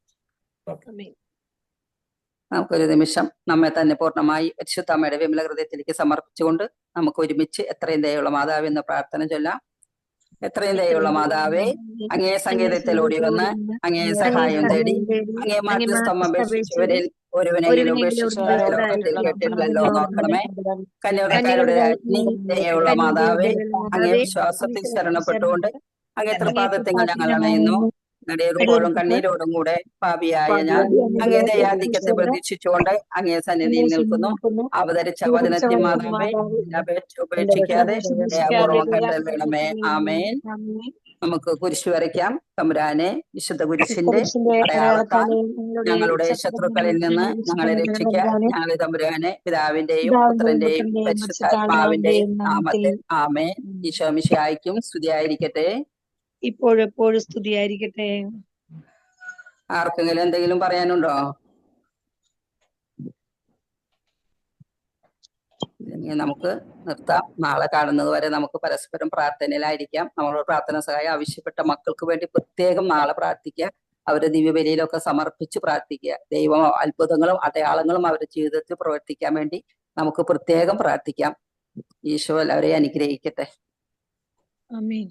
നമുക്കൊരു നിമിഷം നമ്മെ തന്നെ പൂർണ്ണമായി പരിശുദ്ധ അമ്മയുടെ വിമല ഹൃദയത്തിലേക്ക് സമർപ്പിച്ചുകൊണ്ട് നമുക്ക് ഒരുമിച്ച് എത്രയും ദയുള്ള മാതാവ് എന്ന പ്രാർത്ഥന ചൊല്ലാം. എത്രയും ദയുള്ള മാതാവേ, അങ്ങേ സങ്കേതത്തിൽ ഓടി വന്ന് അങ്ങേ സഹായം തേടി അങ്ങേ മാധ്യസ്ഥം അപേക്ഷിച്ചവരിൽ ഒരുവനെങ്കിലും ഉപേക്ഷിച്ചതായ ലോകത്തിൽ കേട്ടില്ലല്ലോ. നോക്കണമേ കന്യകക്കാരുടെ രാജ്ഞി, ദയുള്ള മാതാവേ, അങ്ങേ വിശ്വാസത്തിൽ ശരണപ്പെട്ടുകൊണ്ട് അങ്ങേ തൃപാദത്തിങ്ങൾ ഞങ്ങൾ അണയുന്നു. നെടിയേറുമ്പോഴും കണ്ണീരോടും കൂടെ പാപിയായ ഞാൻ അങ്ങേ ദയാധിക്യത്തെ പ്രതീക്ഷിച്ചുകൊണ്ട് അങ്ങേ സന്നിധിയിൽ നിൽക്കുന്നു. അവതരിച്ച വചനത്തിൽ മാതാവേ ഉപേക്ഷിക്കാതെ ദയാപൂർവം കണ്ടല്ലണമേ. ആമേൻ. നമുക്ക് കുരിശ് വരയ്ക്കാം. തമ്പുരാനെ, വിശുദ്ധ കുരിശിന്റെ അടയാളത്താൽ ഞങ്ങളുടെ ശത്രുക്കളിൽ നിന്ന് ഞങ്ങളെ രക്ഷിക്കാൻ ഞങ്ങളെ തമ്പുരാനെ പിതാവിന്റെയും പുത്രന്റെയും പരിശുദ്ധാത്മാവിന്റെയും നാമത്തിൽ ആമേൻ. ഈശോ മിശിഹായ്ക്കും സ്തുതിയായിരിക്കട്ടെ. ഇപ്പോഴെപ്പോഴും സ്തുതിയായിരിക്കട്ടെ. ആർക്കെങ്കിലും എന്തെങ്കിലും പറയാനുണ്ടോ? നമുക്ക് നിർത്താം. നാളെ കാണുന്നത് വരെ നമുക്ക് പരസ്പരം പ്രാർത്ഥനയിലായിരിക്കാം. നമ്മളോട് പ്രാർത്ഥന സഹായം ആവശ്യപ്പെട്ട മക്കൾക്ക് വേണ്ടി പ്രത്യേകം നാളെ പ്രാർത്ഥിക്കുക. അവരുടെ ദിവ്യബലിയിലൊക്കെ സമർപ്പിച്ച് പ്രാർത്ഥിക്കുക. ദൈവം അത്ഭുതങ്ങളും അടയാളങ്ങളും അവരുടെ ജീവിതത്തിൽ പ്രവർത്തിക്കാൻ വേണ്ടി നമുക്ക് പ്രത്യേകം പ്രാർത്ഥിക്കാം. ഈശോ എല്ലാവരെയും അനുഗ്രഹിക്കട്ടെ. ആമേൻ.